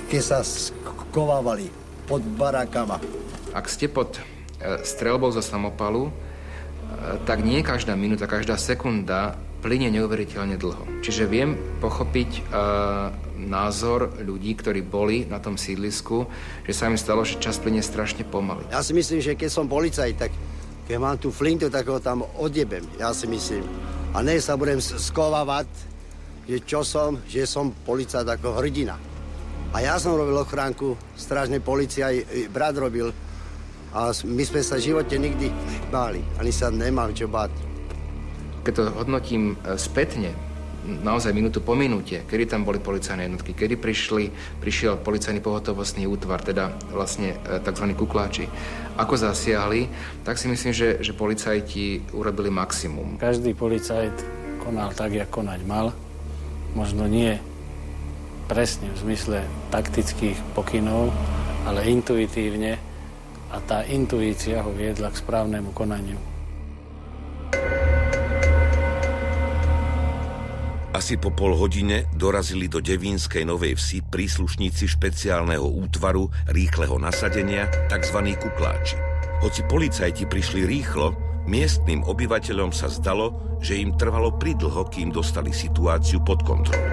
keď sa skovávali pod barákama? Ak ste pod streľbou zo samopalu, tak nie každá minúta, každá sekunda plynie neuveriteľne dlho. Čiže viem pochopiť názor ľudí, ktorí boli na tom sídlisku, že sa im stalo, že čas plynie strašne pomaly. Ja si myslím, že keď som policajt, tak keď mám tú flintu, tak ho tam odjebem, ja si myslím. A ne sa budem skovávať, že som policajt ako hrdina. A ja som robil ochránku strážnej polície, aj brat robil. A my sme sa v živote nikdy báli, ani sa nemám čo báť. Keď to hodnotím spätne, naozaj minútu po minúte, kedy tam boli policajné jednotky, kedy prišiel policajný pohotovostný útvar, teda vlastne tzv. Kukláči, ako zasiahli, tak si myslím, že policajti urobili maximum. Každý policajt konal tak, jak konať mal. Možno nie presne v zmysle taktických pokynov, ale intuitívne, a tá intuícia ho viedla k správnemu konaniu. Asi po pol hodine dorazili do Devínskej Novej Vsi príslušníci špeciálneho útvaru rýchleho nasadenia, tzv. Kukláči. Hoci policajti prišli rýchlo, miestnym obyvateľom sa zdalo, že im trvalo pridlho, kým dostali situáciu pod kontrolu.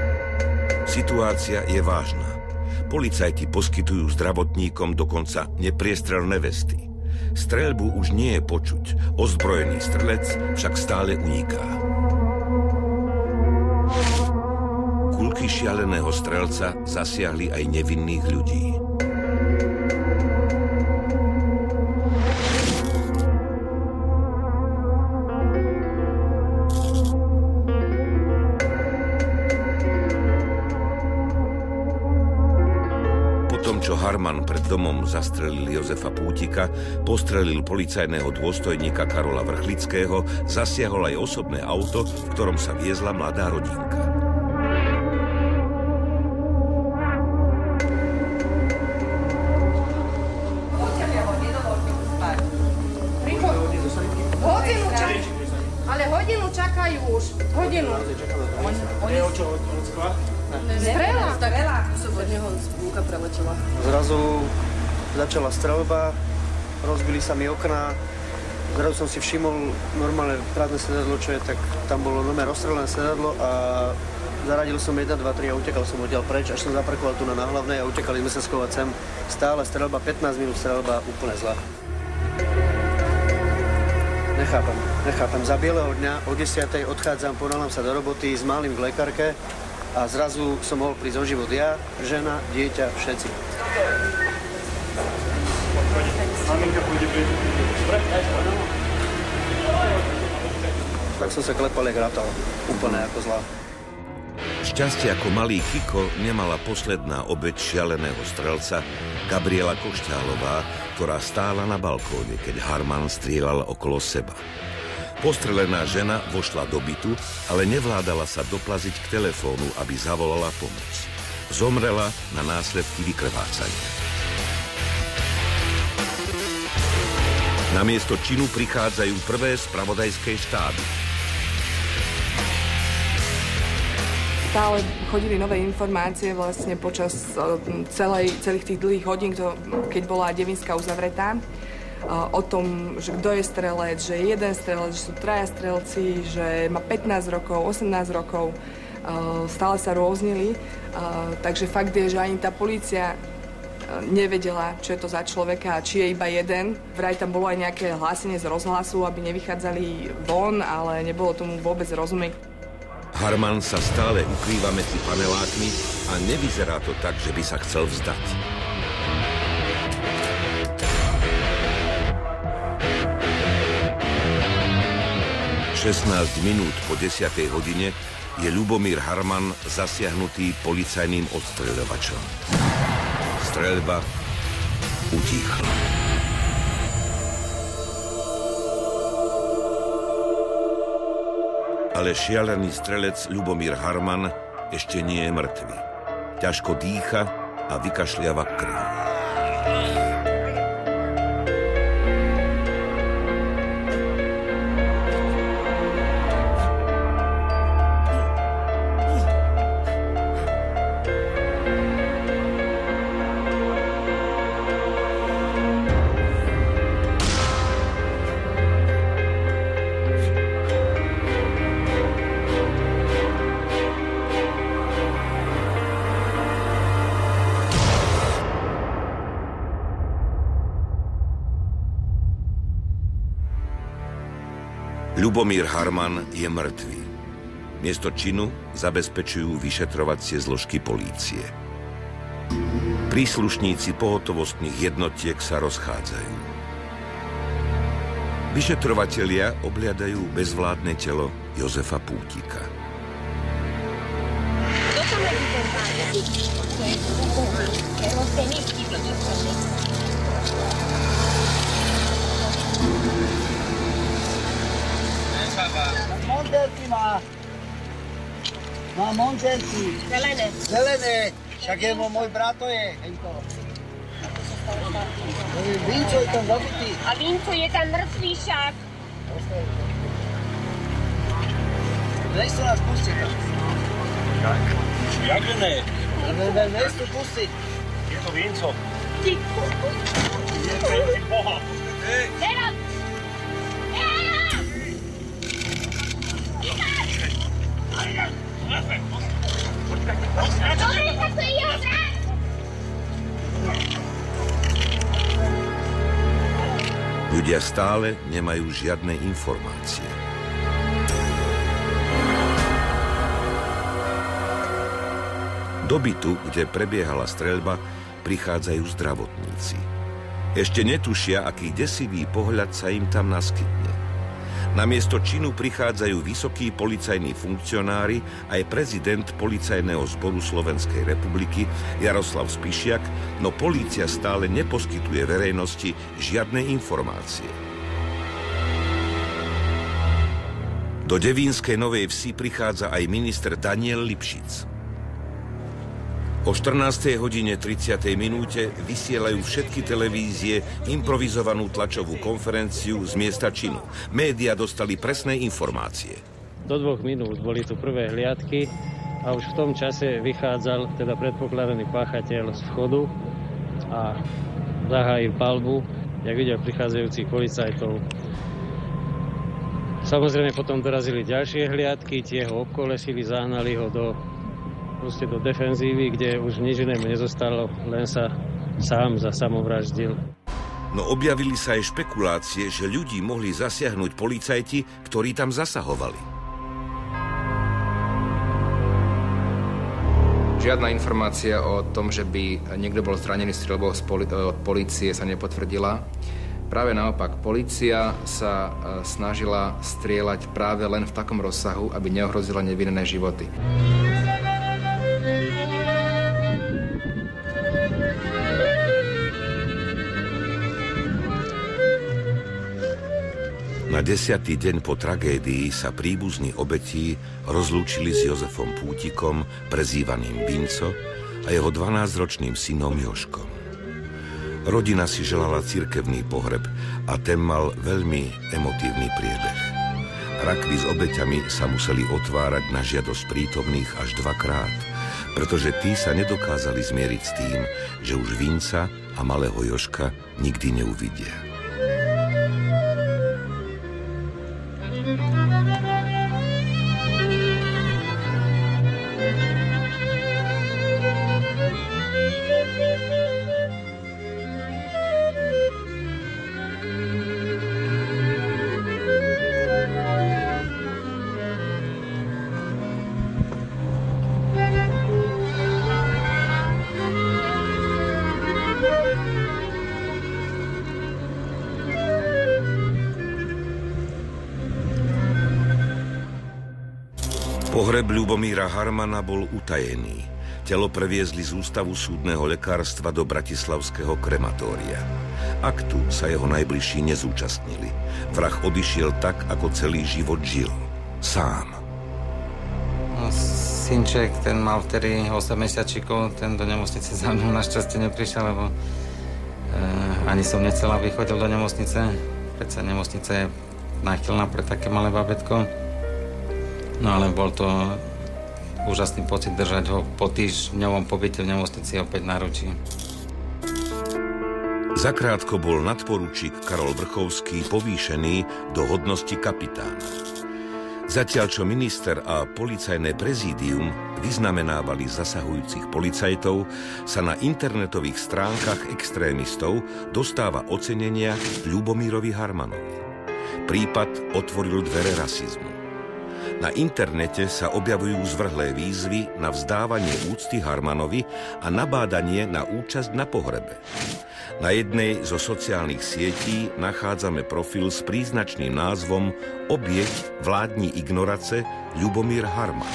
Situácia je vážna. Policajti poskytujú zdravotníkom dokonca nepriestrelné vesty. Streľbu už nie je počuť, ozbrojený strelec však stále uniká. Kulky šialeného strelca zasiahli aj nevinných ľudí. Potom, čo Harman pred domom zastrelil Jozefa Pútika, postrelil policajného dôstojníka Karola Vrchlického, zasiahol aj osobné auto, v ktorom sa viezla mladá rodinka. Hodinu. Oni o čo odskova? Strela. Od neho z búka preletela. Zrazu začala streľba, rozbili sa mi okná. Zrazu som si všimol normálne prázdne sedadlo, čo je, tak tam bolo normálne rozstrelené sedadlo a zaradil som 1, 2, 3 a utekal som odtiaľ preč, až som zaparkoval tu na hlavnej a utekali sme sa schovať sem. Stále streľba, 15 minút streľba, úplne zlá. Nechápem. Za bieleho dňa o 10:00 odchádzam, ponáhľam sa do roboty s malým v lekárke a zrazu som mohol prísť o život ja, žena, dieťa, všetci. Maminka pôjde pri... Tak som sa klepal, jak rátal. Úplne ako zlá. Šťastie ako malý Kiko nemala posledná obeť šialeného strelca Gabriela Košťálová, ktorá stála na balkóne, keď Harman strieľal okolo seba. Postrelená žena vošla do bytu, ale nevládala sa doplaziť k telefónu, aby zavolala pomoc. Zomrela na následky vykrvácania. Na miesto činu prichádzajú prvé spravodajské štáby. stále chodili nové informácie vlastne počas celých tých dlhých hodín, keď bola Devinská uzavretá, o tom, že kto je strelec, že je jeden strelec, že sú traja strelci, že má 15 rokov, 18 rokov. Stále sa rôznili, takže fakt je, že ani tá polícia nevedela, čo je to za človeka a či je iba jeden. Vraj tam bolo aj nejaké hlásenie z rozhlasu, aby nevychádzali von, ale nebolo tomu vôbec rozumieť. Harman sa stále ukrýva medzi panelákmi a nevyzerá to tak, že by sa chcel vzdať. ...16 minút po 10. hodine je Ľubomír Harman zasiahnutý policajným odstreľovačom. Streľba utíchla. Ale šialený strelec Ľubomír Harman ešte nie je mŕtvy. Ťažko dýcha a vykašliava krv. Ľubomír Harman je mŕtvý. Miesto činu zabezpečujú vyšetrovacie zložky polície. Príslušníci pohotovostných jednotiek sa rozchádzajú. Vyšetrovatelia obhliadajú bezvládne telo Jozefa Pútika. Kto tam je ten pán? To je Monterky má. Má monterky. Zelené. Zelené. Však je môj brat, to je. Vinco je tam zabitý. A Vinco je tam mŕtvý však. Nech sa nás pustiť tam. Jak ne? Nech sa pustiť. Je to Vinco. Ty kokos. Je to Boha. Teraz. Ľudia stále nemajú žiadne informácie. Do bytu, kde prebiehala streľba, prichádzajú zdravotníci. Ešte netušia, aký desivý pohľad sa im tam naskytne. Na miesto činu prichádzajú vysokí policajní funkcionári aj prezident Policajného zboru Slovenskej republiky Jaroslav Spišiak, no polícia stále neposkytuje verejnosti žiadne informácie. Do Devínskej Novej Vsi prichádza aj minister Daniel Lipšic. O 14. hodine 30. minúte vysielajú všetky televízie improvizovanú tlačovú konferenciu z miesta činu. Média dostali presné informácie. Do 2 minút boli tu prvé hliadky a už v tom čase vychádzal teda predpokladaný páchateľ z vchodu a zahájil palbu, jak videl prichádzajúcich policajtov. Samozrejme potom dorazili ďalšie hliadky, tie ho obkolesili, zahnali ho do defenzívy, kde už nič inému nezostalo, len sa sám samovraždil. No objavili sa aj špekulácie, že ľudí mohli zasiahnuť policajti, ktorí tam zasahovali. Žiadna informácia o tom, že by niekto bol zranený streľbou od polície, sa nepotvrdila. Práve naopak, polícia sa snažila strieľať práve len v takom rozsahu, aby neohrozila nevinné životy. Na 10. deň po tragédii sa príbuzní obetí rozlúčili s Jozefom Pútikom, prezývaným Vinco, a jeho 12-ročným synom Jožkom. Rodina si želala cirkevný pohreb a ten mal veľmi emotívny priebeh. Rakvy s obeťami sa museli otvárať na žiadosť prítomných až 2-krát, pretože tí sa nedokázali zmieriť s tým, že už Vinca a malého Jožka nikdy neuvidia. Pohreb Ľubomíra Harmana bol utajený. Telo previezli z Ústavu súdneho lekárstva do bratislavského krematória. Aktu sa jeho najbližší nezúčastnili. Vrah odišiel tak, ako celý život žil. Sám. No, synček, ten mal vtedy 8 mesiačikov, ten do nemocnice za mnou našťastie neprišiel, lebo ani som nechcela, aby chodil do nemocnice. Predsa nemocnica je náchylná pre také malé babetko. No ale bol to úžasný pocit držať ho po týždňovom pobyte v nemocnici opäť na ručí. Zakrátko bol nadporučík Karol Vrchovský povýšený do hodnosti kapitána. Zatiaľ čo minister a policajné prezídium vyznamenávali zasahujúcich policajtov, sa na internetových stránkach extrémistov dostáva ocenenia Ľubomírovi Harmanovi. Prípad otvoril dvere rasizmu. Na internete sa objavujú zvrhlé výzvy na vzdávanie úcty Harmanovi a nabádanie na účasť na pohrebe. Na jednej zo sociálnych sietí nachádzame profil s príznačným názvom Objeť vládni ignorace Ľubomír Harman.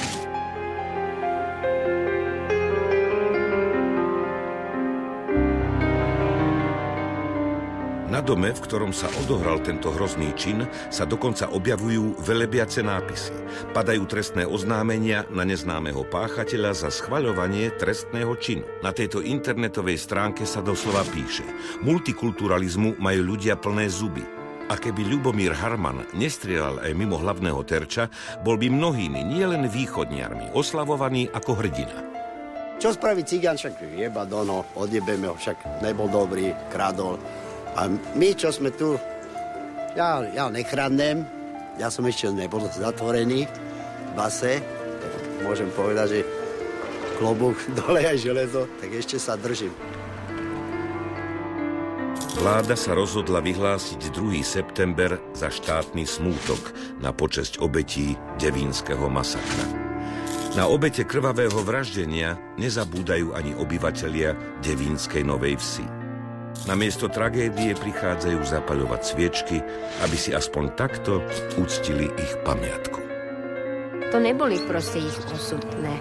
Na dome, v ktorom sa odohral tento hrozný čin, sa dokonca objavujú velebiace nápisy. Padajú trestné oznámenia na neznámeho páchateľa za schvaľovanie trestného činu. Na tejto internetovej stránke sa doslova píše: multikulturalizmu majú ľudia plné zuby. A keby Ľubomír Harman nestrieľal aj mimo hlavného terča, bol by mnohými, nielen východniarmi, oslavovaný ako hrdina. Čo spraví cigán, však jeba dono, odjebeme ho, však nebol dobrý, kradol. A my, čo sme tu, ja nekradnem, ja som ešte nebol zatvorený v base, môžem povedať, že klobúk dole aj železo, tak ešte sa držím. Vláda sa rozhodla vyhlásiť 2. september za štátny smútok na počesť obetí Devínskeho masakra. Na obete krvavého vraždenia nezabúdajú ani obyvatelia Devínskej Novej Vsi. Namiesto tragédie prichádzajú zapaľovať sviečky, aby si aspoň takto uctili ich pamiatku. To neboli proste ich osudné.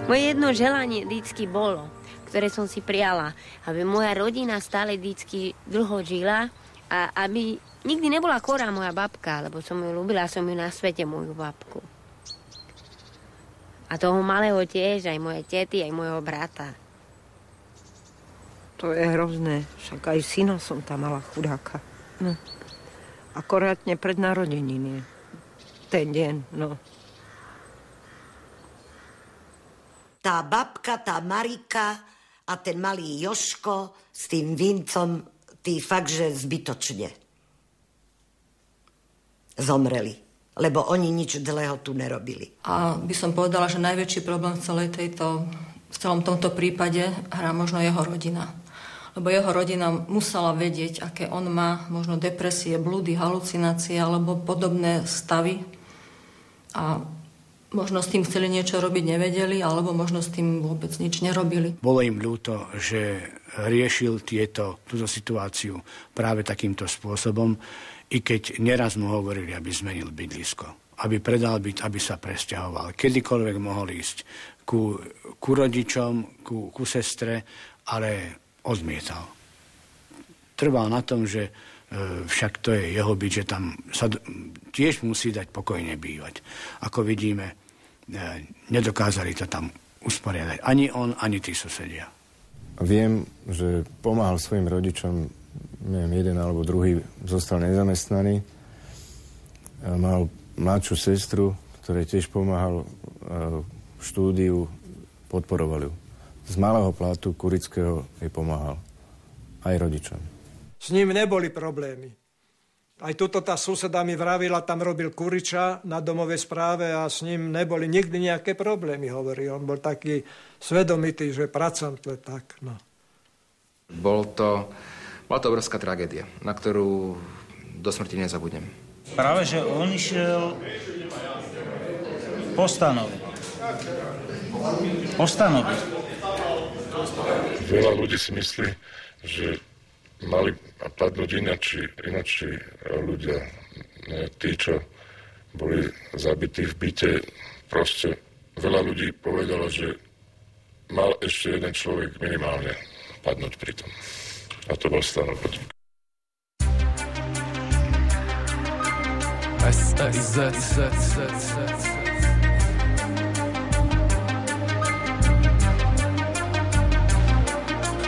Moje jedno želanie vždycky bolo, ktoré som si prijala, aby moja rodina stále vždycky dlho žila a aby nikdy nebola chorá moja babka, lebo som ju ľúbila, som ju na svete, moju babku. A toho malého tiež, aj moje tety, aj mojho brata. To je hrozné, však aj syna som tam mala, chudáka. No. Akorátne pred narodeniny. Ten deň, no. Tá babka, tá Marika a ten malý Jožko s tým Vincom, tí fakt, že zbytočne zomreli. Lebo oni nič zlého tu nerobili. A by som povedala, že najväčší problém v celom tomto prípade hrá možno jeho rodina. Lebo jeho rodina musela vedieť, aké on má možno depresie, blúdy, halucinácie alebo podobné stavy. A možno s tým chceli niečo robiť, nevedeli, alebo možno s tým vôbec nič nerobili. Bolo im ľúto, že riešil túto situáciu práve takýmto spôsobom, i keď neraz mu hovorili, aby zmenil bydlisko, aby predal byt, aby sa presťahoval. Kedykoľvek mohol ísť ku rodičom, ku sestre, ale odmietal. Trval na tom, že však to je jeho byt, že tam sa tiež musí dať pokojne bývať. Ako vidíme, nedokázali to tam usporiadať. Ani on, ani tí susedia. Viem, že pomáhal svojim rodičom, neviem, jeden alebo druhý zostal nezamestnaný. Mal mladšiu sestru, ktorej tiež pomáhal v štúdiu, podporoval ju. Z malého platu Kurického jej pomáhal. Aj rodičom. S ním neboli problémy. Aj tuto tá suseda mi vravila, tam robil Kuriča na domovej správe a s ním neboli nikdy nejaké problémy, hovorí. On bol taký svedomitý, že pracantle, tak, no. Bola to obrovská tragédia, na ktorú do smrti nezabudnem. Práve, že on išiel po stanovi. Veľa ľudí si myslí, že mali padnúť ináči ľudia. Tí, čo boli zabití v byte, proste veľa ľudí povedalo, že mal ešte jeden človek minimálne padnúť pri tom. A to bol Stano Kotík.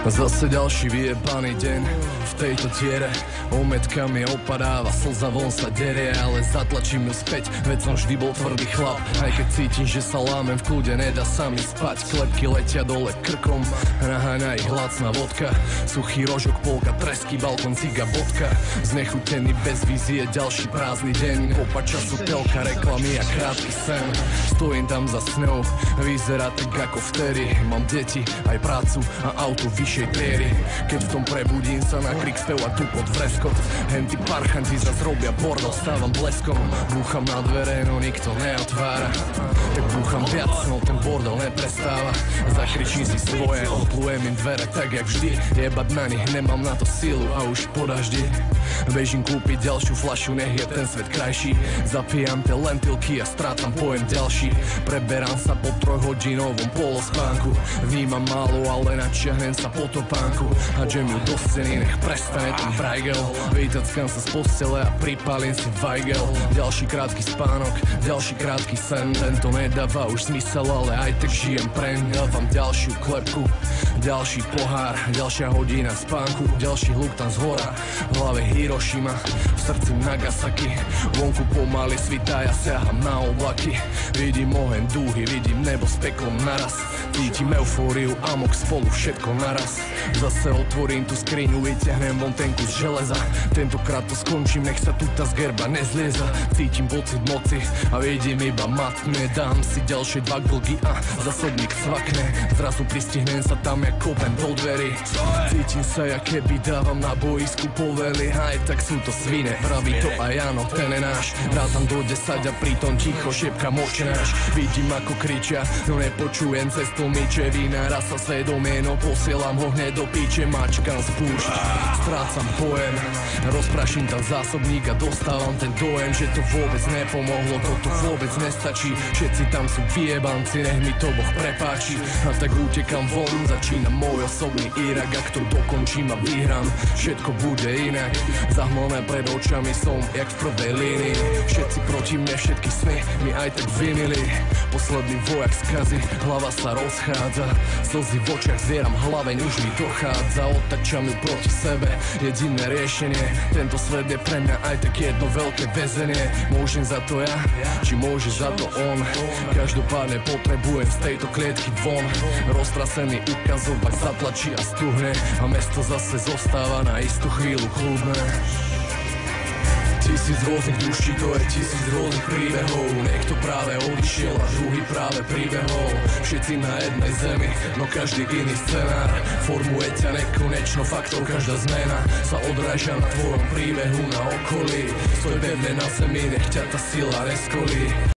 Zase ďalší vyjebaný deň v tejto tiere. Ometkami opadáva, slza von sa derie, ale zatlačím ju späť, veď som vždy bol tvrdý chlap. Aj keď cítim, že sa lámem v kľude, nedá sa mi spať. Klepky letia dole krkom, naháňa ich lacná vodka. Suchý rožok, polka, tresky, balkon, ciga, bodka. Znechutený bez vízie, ďalší prázdny deň. Kopa času, telka, reklamy a krátky sen. Stojím tam za sňou, vyzerá tak ako vtedy. Mám deti, aj prácu a auto vyššej triedy. Keď v tom prebudím sa na krik spev a tu pod vreskot. Henty parchanti zas robia bordel, stávam bleskom. Búcham na dvere, no nikto neotvára. Tak búcham viac, no ten bordel neprestáva. Zakričím si svoje, odplujem im dvere tak jak vždy. Jebať na nich, nemám na to silu a už po daždi. Bežím kúpiť ďalšiu fľašu, nech je ten svet krajší. Zapíjam tie lentilky a strácam pojem ďalší. Preberám sa po 3-hodinovom polospánku. Vnímam málo, ale načiahnem sa po topánku. Hadžem ju do scény, nech prestane ten brajgel. Vytackám sa z postele a pripálim si vajgel. Ďalší krátky spánok, ďalší krátky sen. Tento nedáva už zmysel, ale aj tak žijem preň. Dávam ďalšiu klepku, ďalší pohár, ďalšia hodina spánku, ďalší hluk tam zhora. V hlave Hirošima, v srdci Nagasaki. Vonku pomaly svitá, ja siaham na oblaky. Vidím oheň dúhy, vidím nebo s peklom naraz. Cítim eufóriu, amok spolu, všetko naraz. Zase otvorím tú skriňu, vyťahnem von ten kus železa. Tentokrát to skončím, nech sa tu tá z gerba nezlieza. Cítim pocit moci a vidím iba matne. Dám si ďalšie 2 glgy a zásobník cvakne. Zrazu pristihnem sa tam jak kopen do dverí. Cítim sa, jak keby dávam na boisku povely. Aj tak sú to svine, praví to aj áno, ten je náš. Rátam do 10 a pritom ticho šepkam očenáš. Vidím ako kričia, no nepočujem cez tlmiče. Vynára sa svedomie, no posielam ho hneď do píče. Mačkám spúšť, strácam pojem. Rozpraším tam zásobník a dostávam ten dojem, že to vôbec nepomohlo, to vôbec nestačí. Všetci tam sú vyjebanci, nech mi to Boh prepáči. A tak utekam von, začína môj osobný Irak. Ak to dokončím a vyhrám, všetko bude inak. Zahmlené pred očami som jak v prvej línii. Všetci proti mne, všetky sny mi aj tak vinili. Posledný vojak skazy, hlava sa rozchádza. Slzy v očiach zvieram, hlaveň už mi dochádza. Otačam ju proti sebe, jediné riešenie. Tento svet je pre mňa aj tak jedno veľké väzenie. Môžem za to ja, či môže za to on. Každopádne potrebujem z tejto klietky von. Roztrasený ukazovák zatlačí a stuhne. A mesto zase zostáva na istú chvíľu kľudné. 1000 rôznych duší, to je 1000 rôznych príbehov. Niekto práve odišiel a druhý práve príbehol. Všetci na jednej zemi, no každý iný scenár. Formuje ťa nekonečno faktov, každá zmena sa odráža na tvojom príbehu na okolí. Stoj pevne na zemi, nech ťa tá sila neskolí.